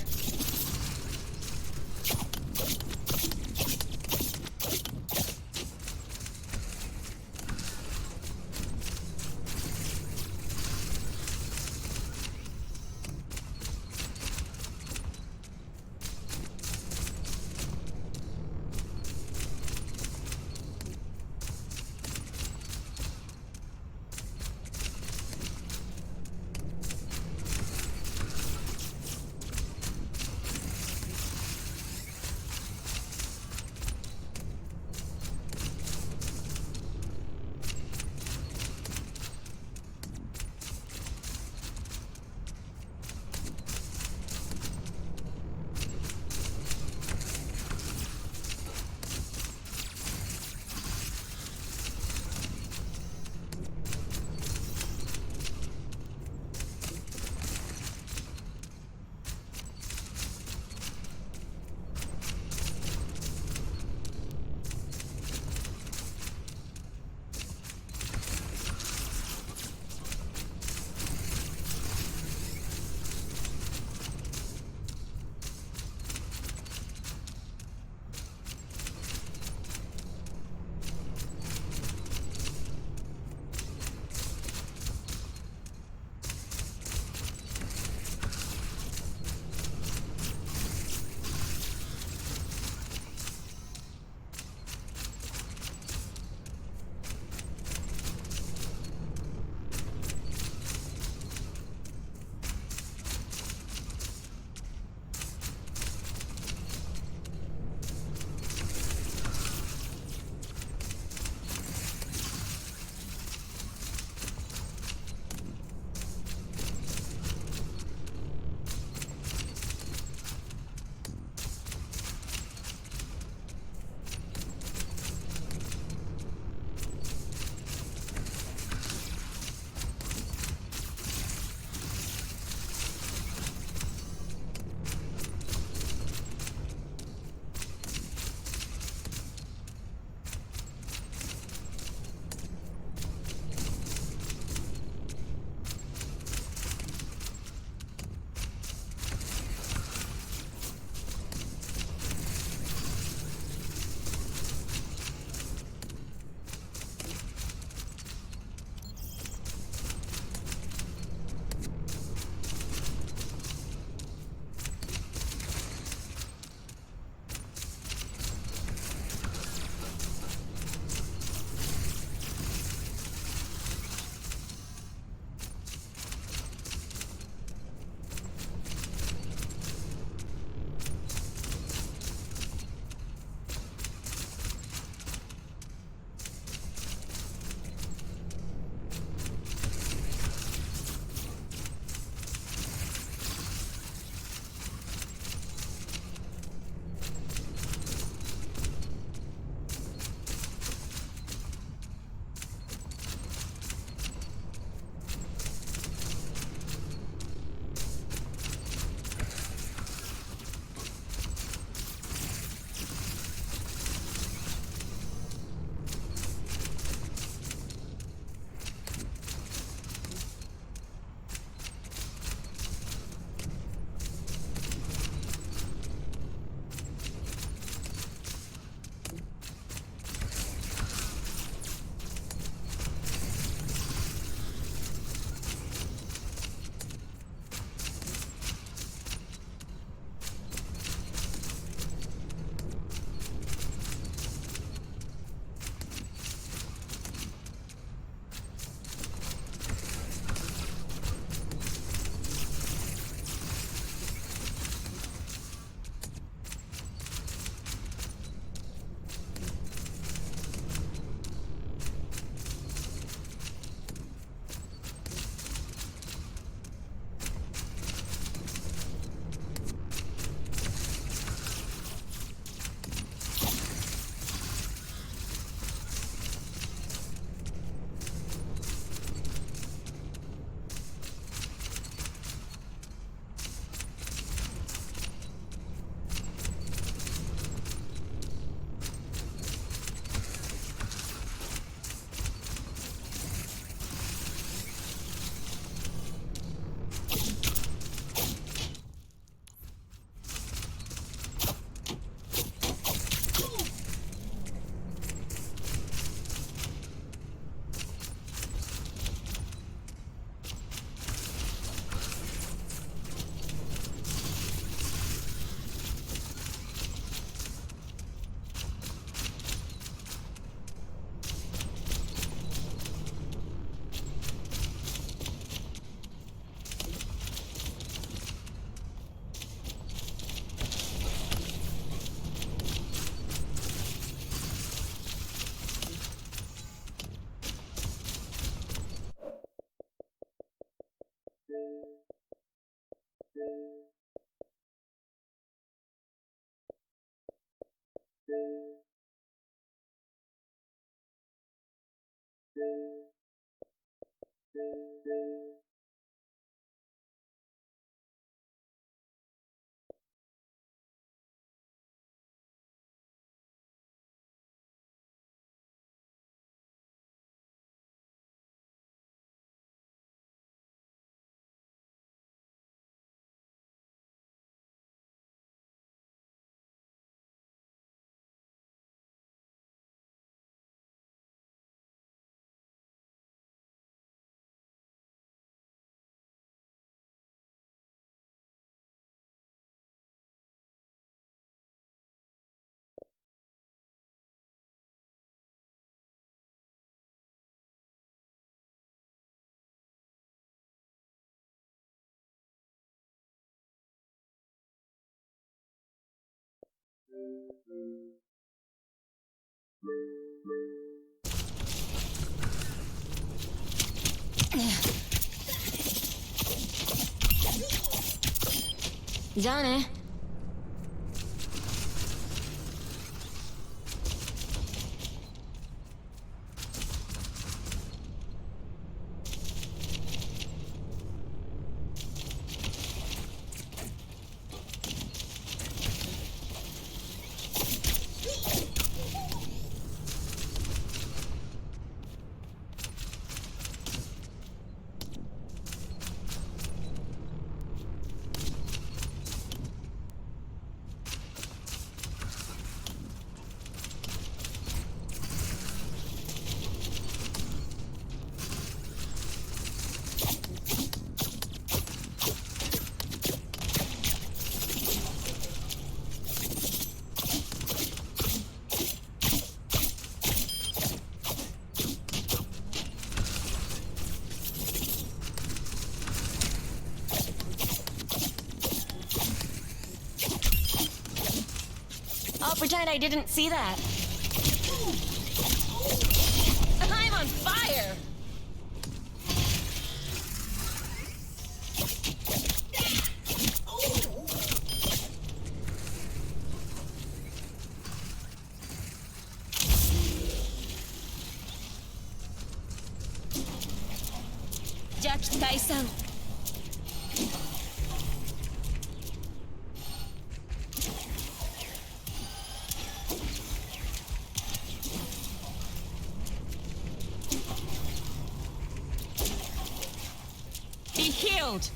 じゃあね。I'll pretend I didn't see that. I'm on fire! Jackie Tyson. Be healed!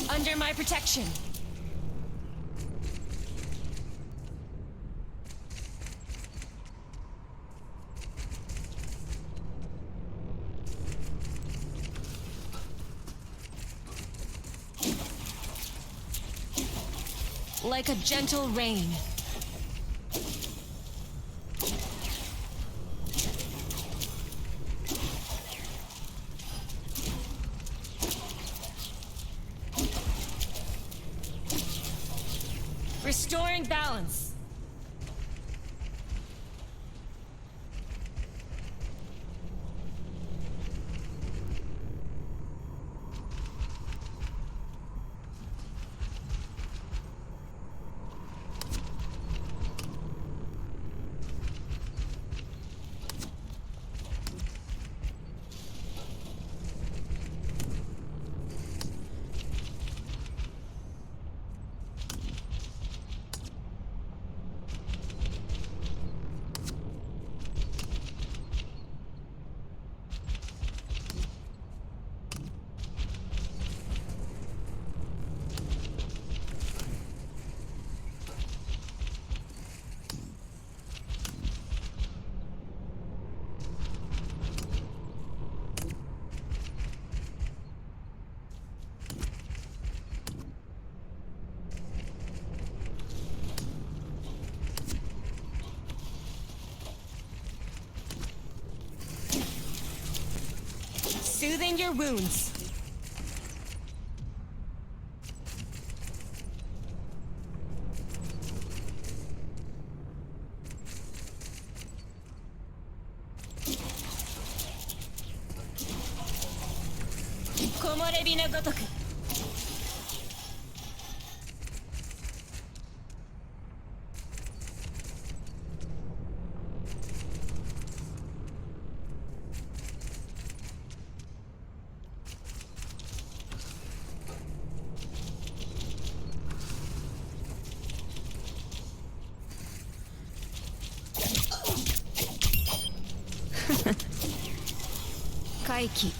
Under my protection. Like a gentle rain. Restoring balance. Soothing your wounds. Kaiki.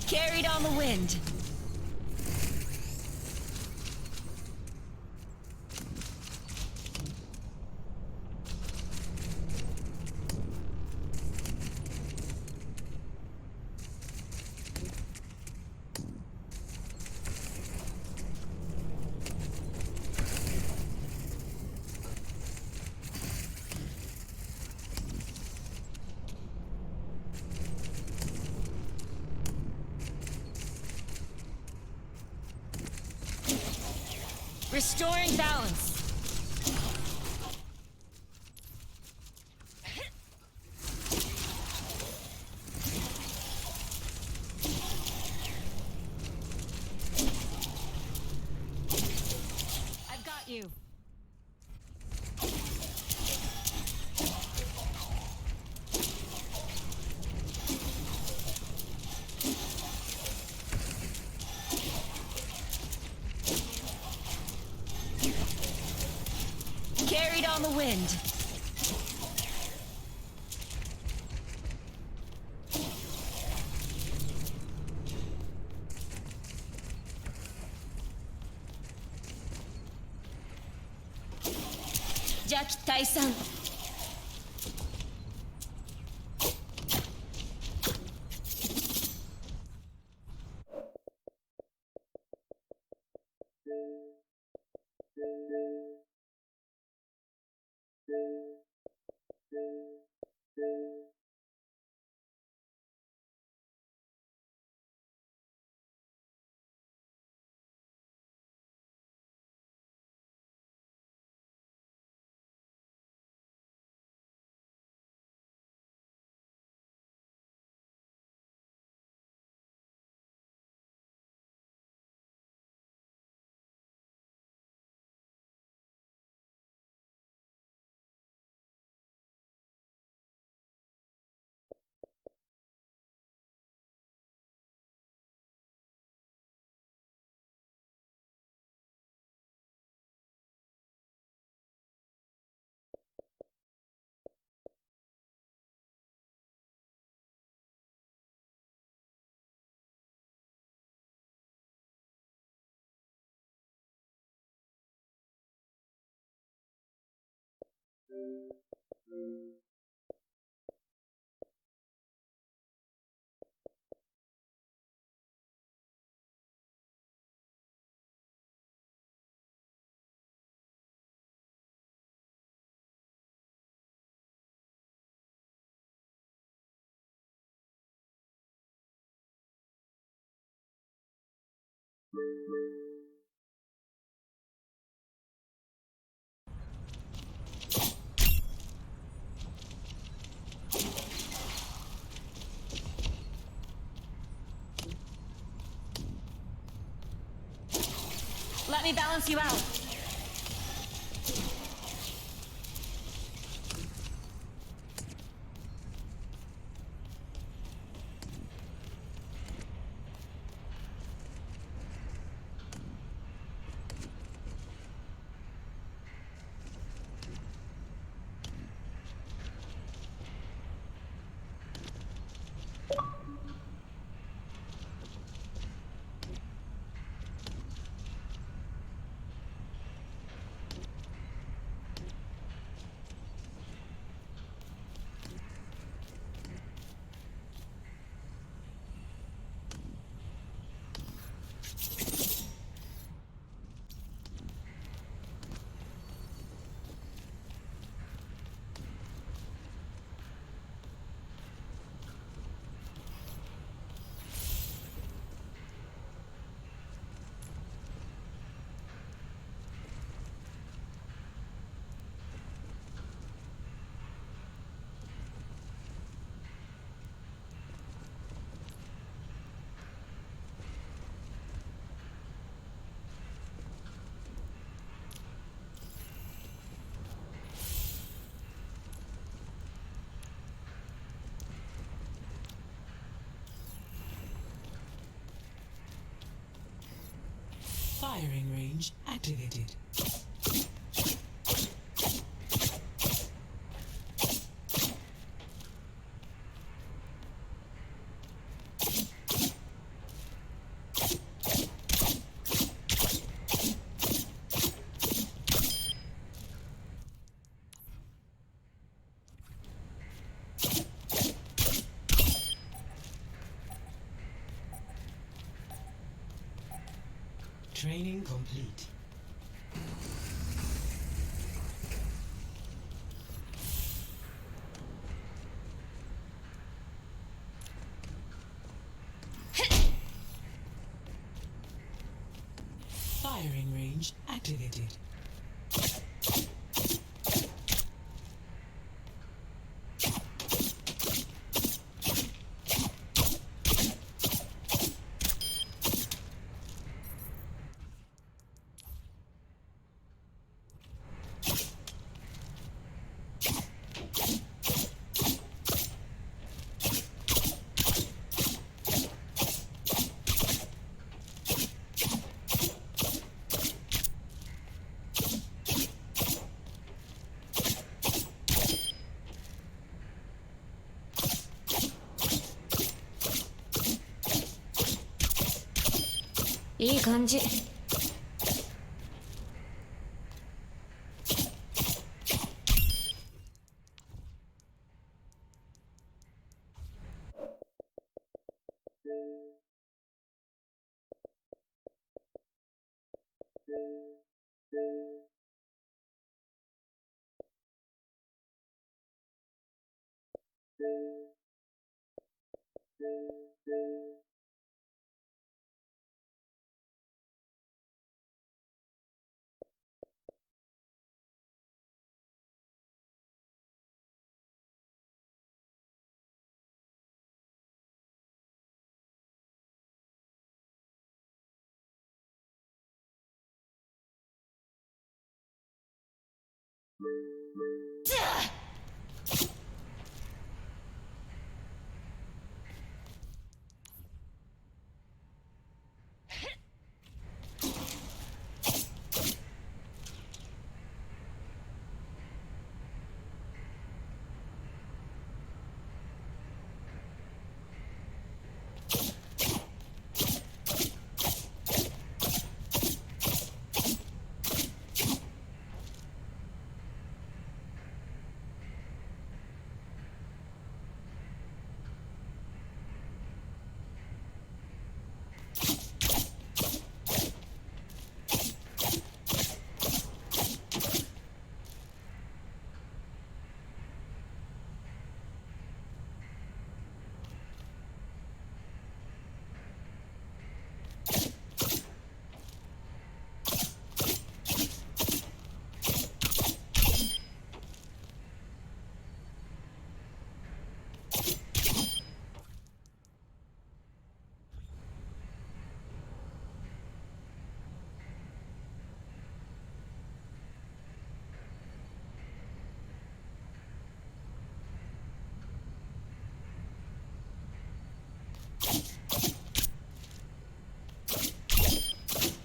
Carried on the wind. Restoring balance. I've got you. Carried on the wind. Jackie Tyson. Let me balance you out. Firing range activated. Training complete. Firing range activated.いい感じ。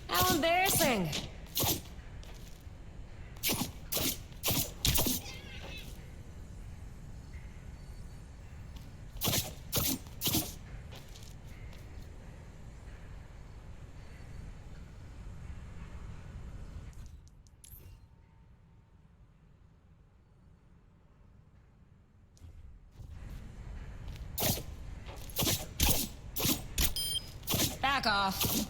How embarrassing. Back off.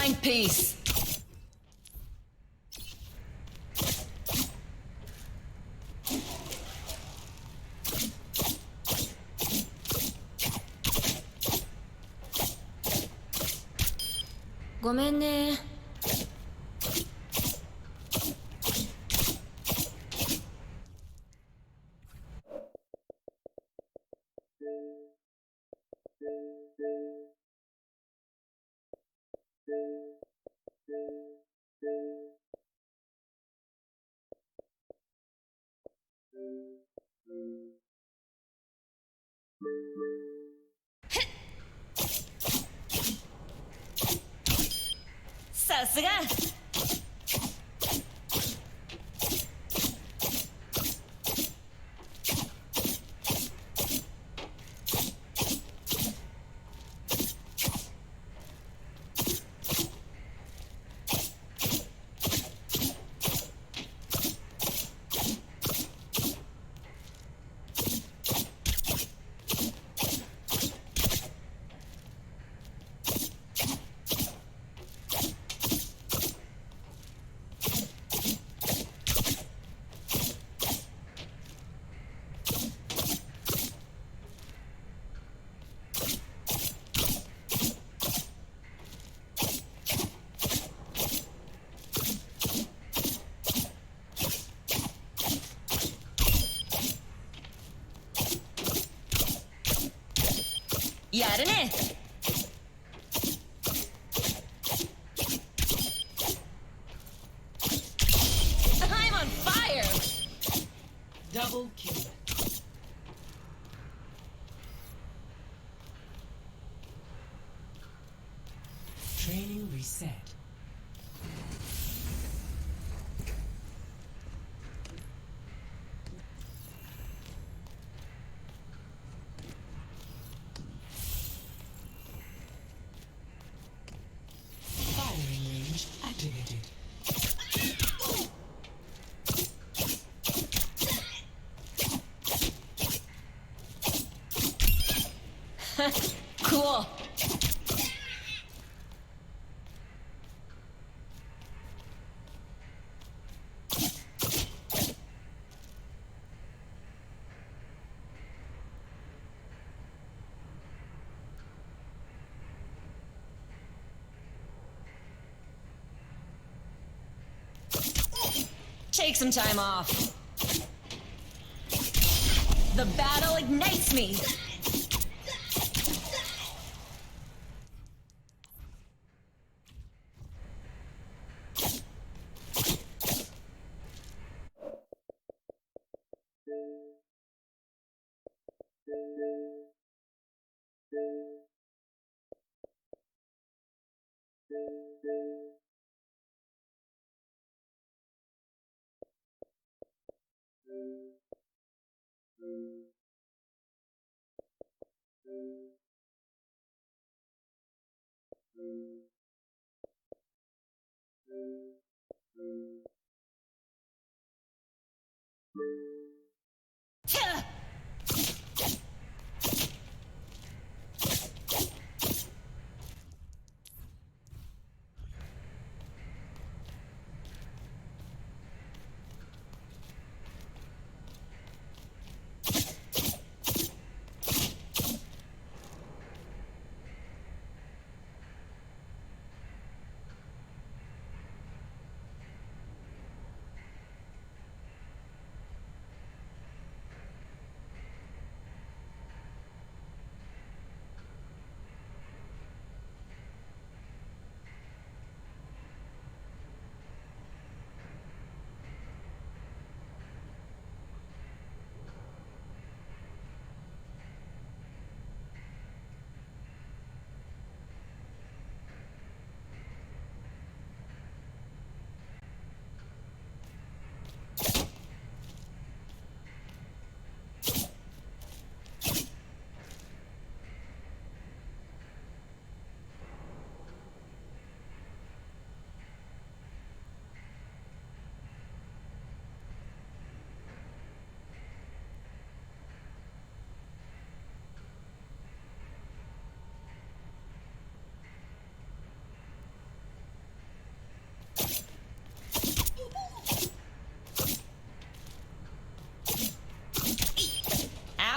find peace. Goめんね。さすが。やるね。I'm on fire. Double kill. Training reset. Firing range activated. Cool. Take some time off. The battle ignites me.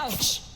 Ouch!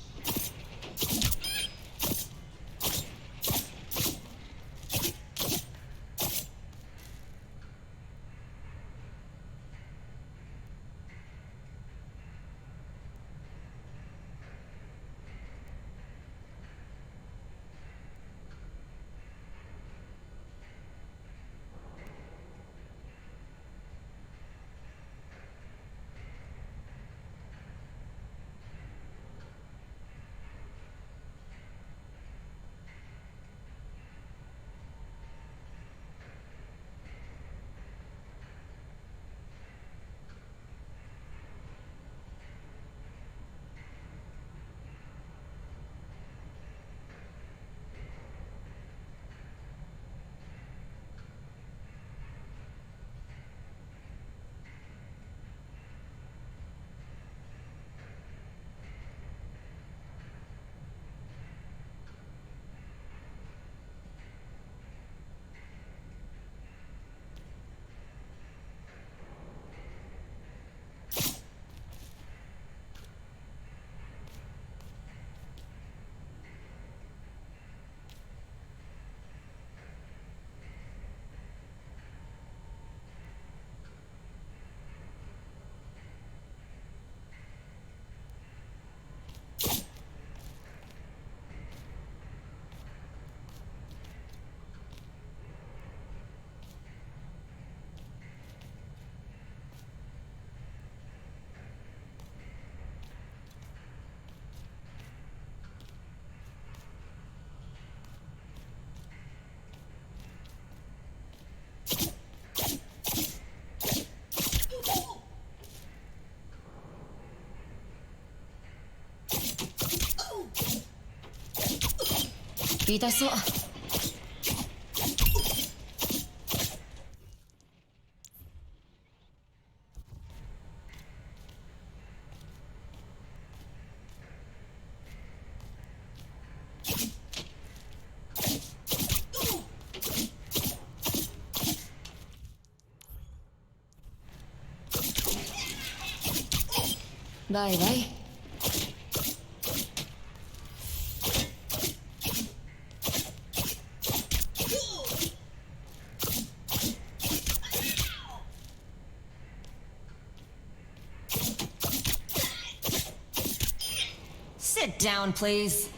痛そう。バイバイ。Sit down, please.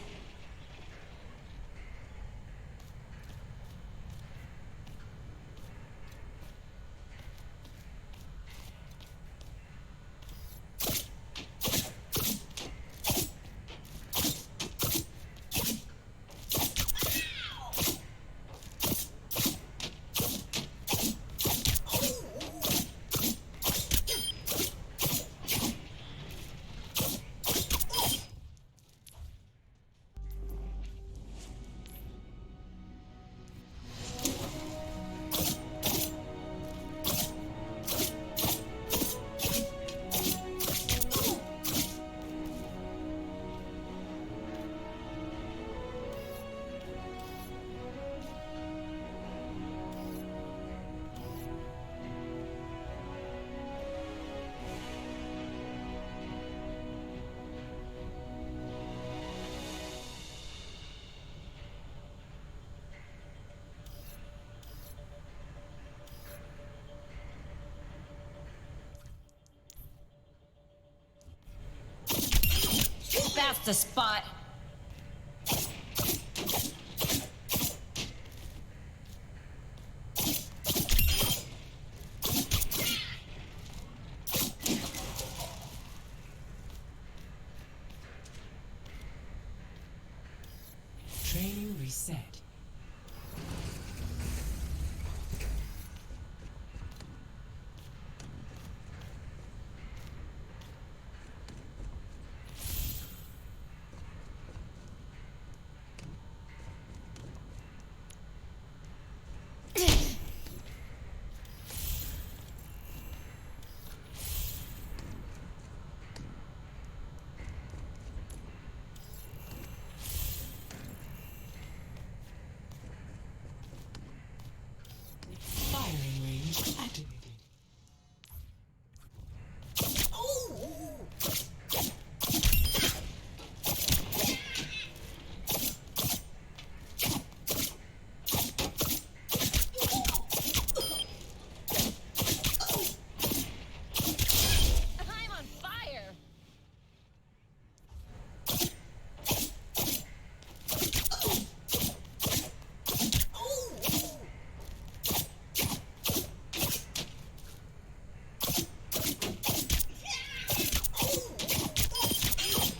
That's the spot. Training reset.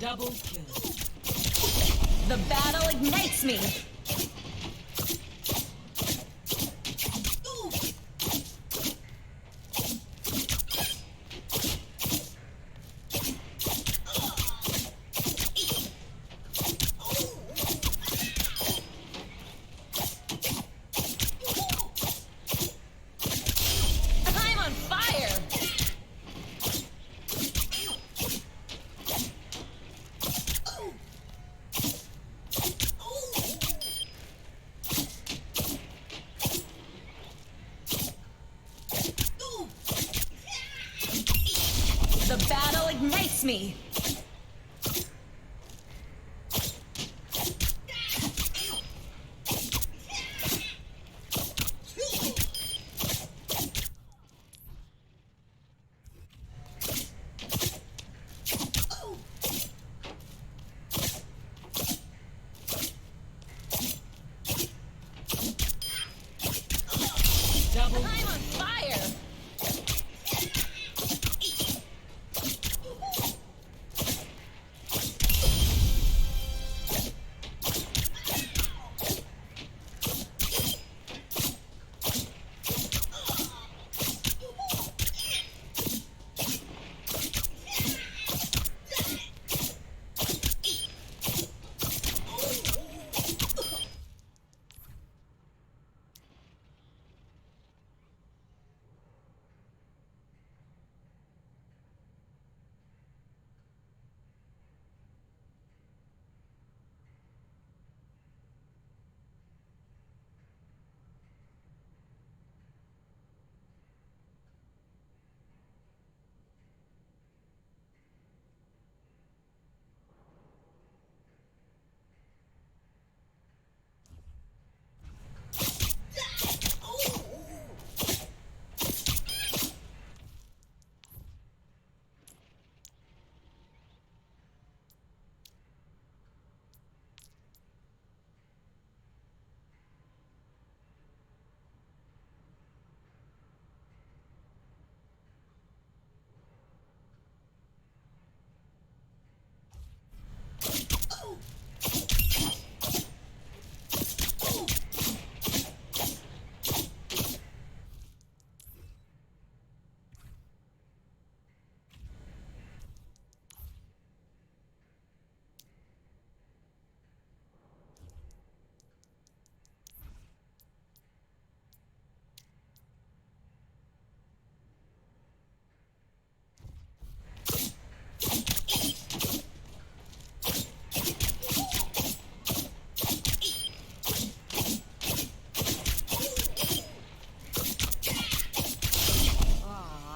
Double kill. The battle ignites me. I'm on fire. The battle ignites me. Double I'm on fire.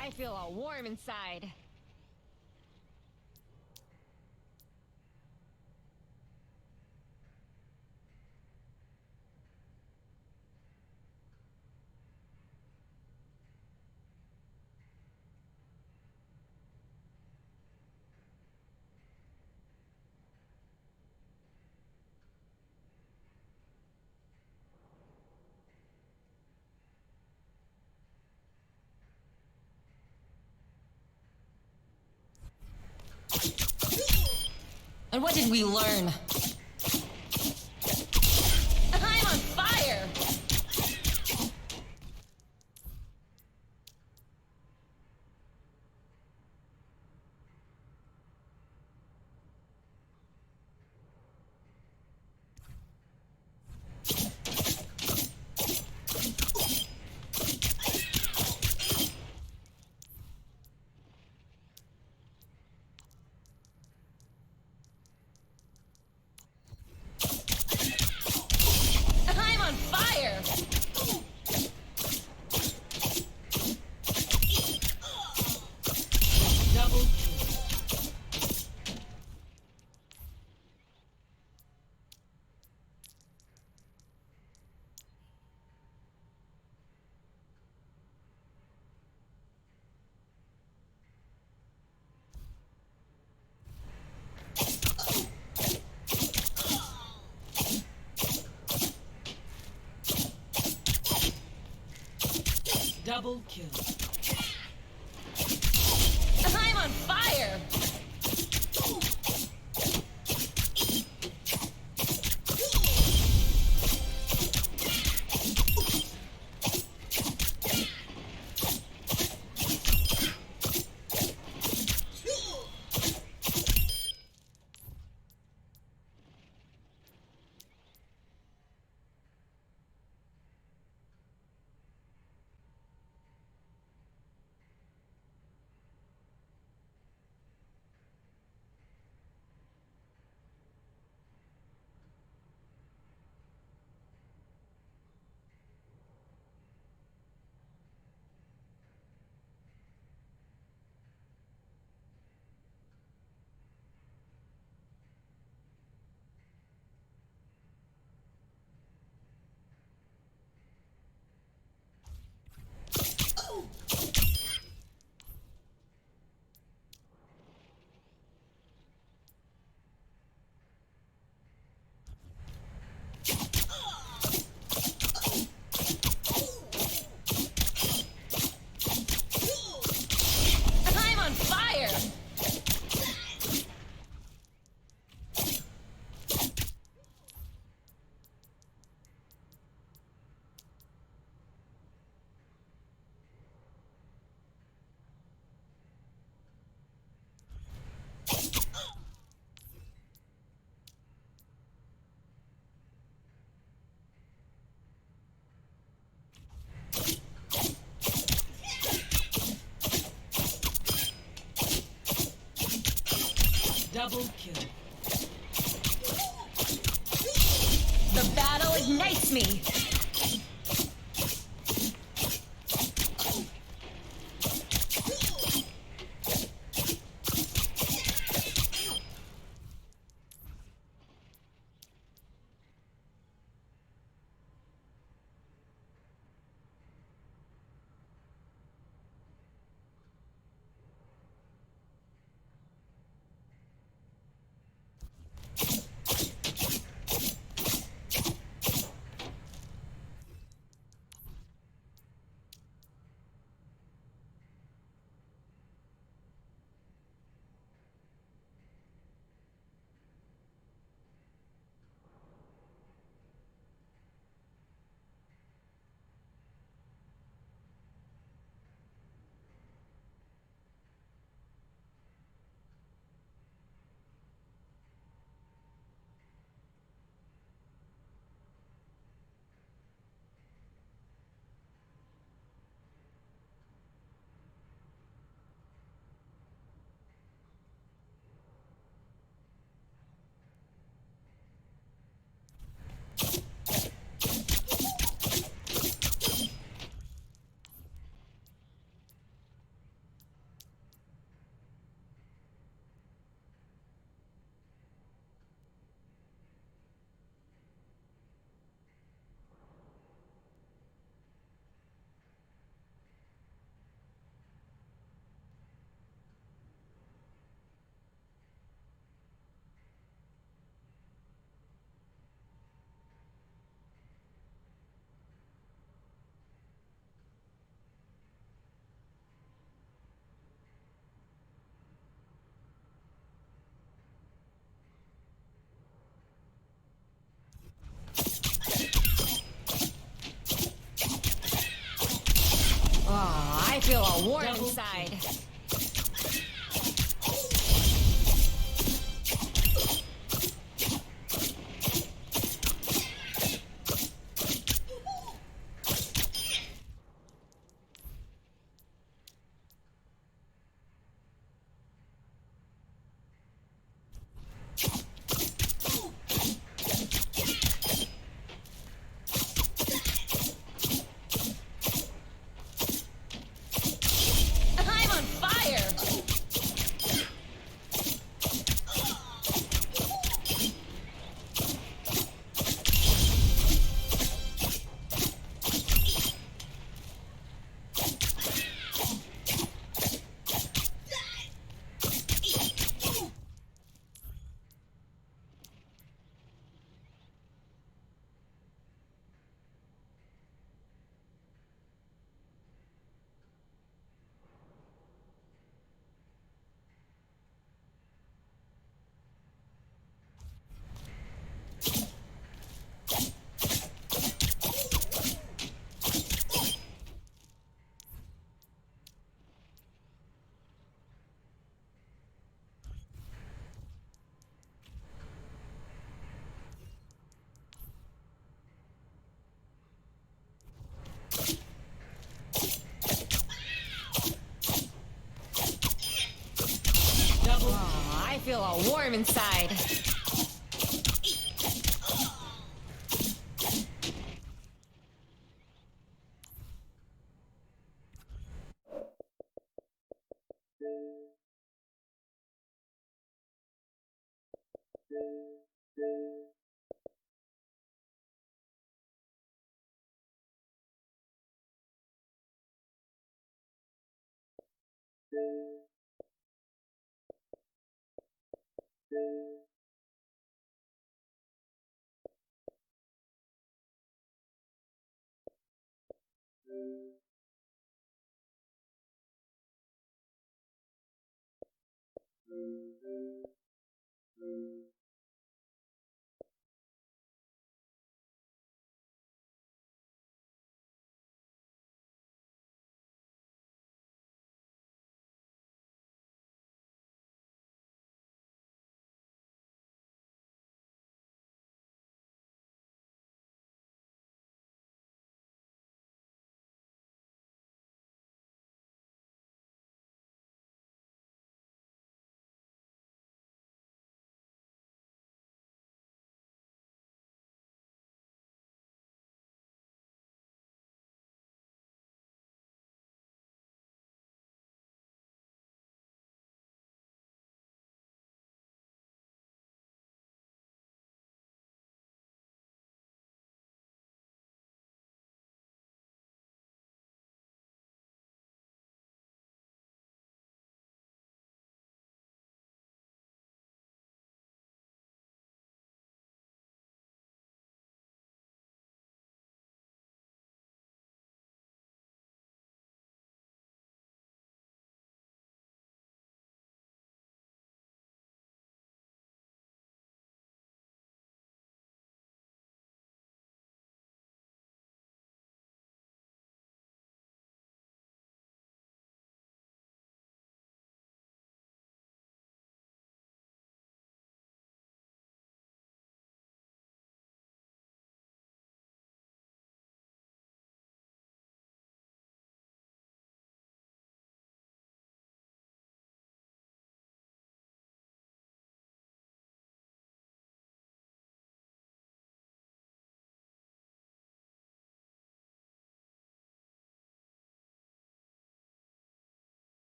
I feel all warm inside. And what did we learn? I'm on fire! I'm on fire! double kill. Double kill. I'm on fire! Double kill. The battle ignites me. Oh, I feel all warm inside. I'm on fire! Oh, I feel all warm inside.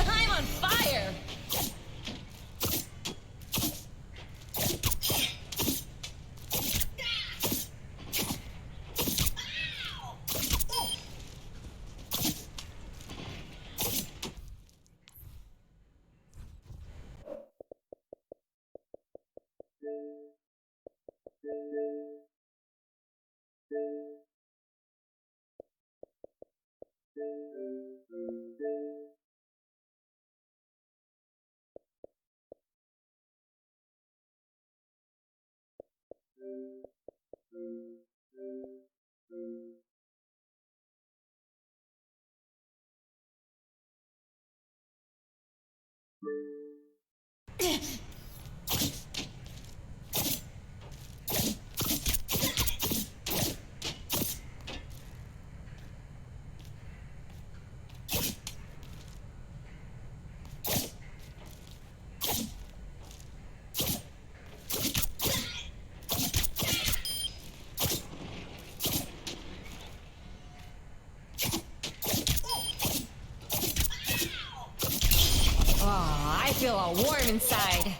I'm on fire! Oh, I feel all warm inside.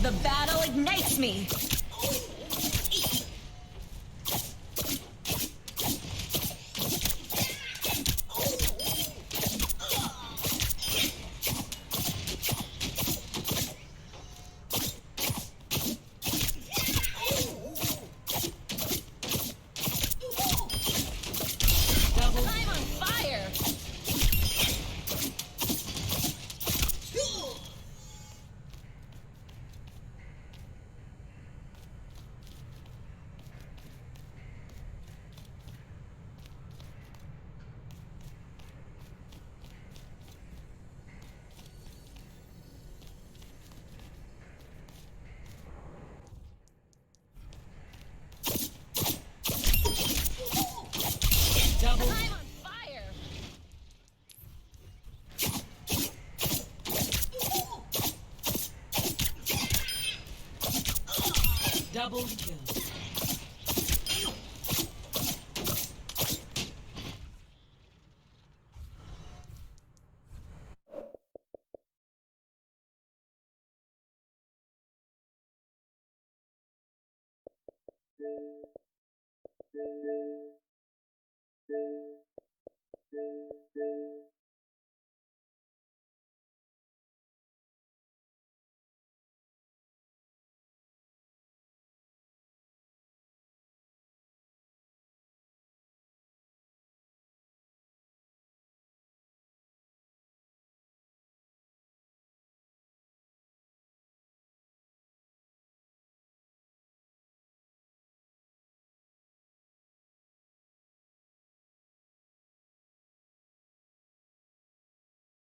The battle ignites me! I'm on fire! I'm on fire! Double kill.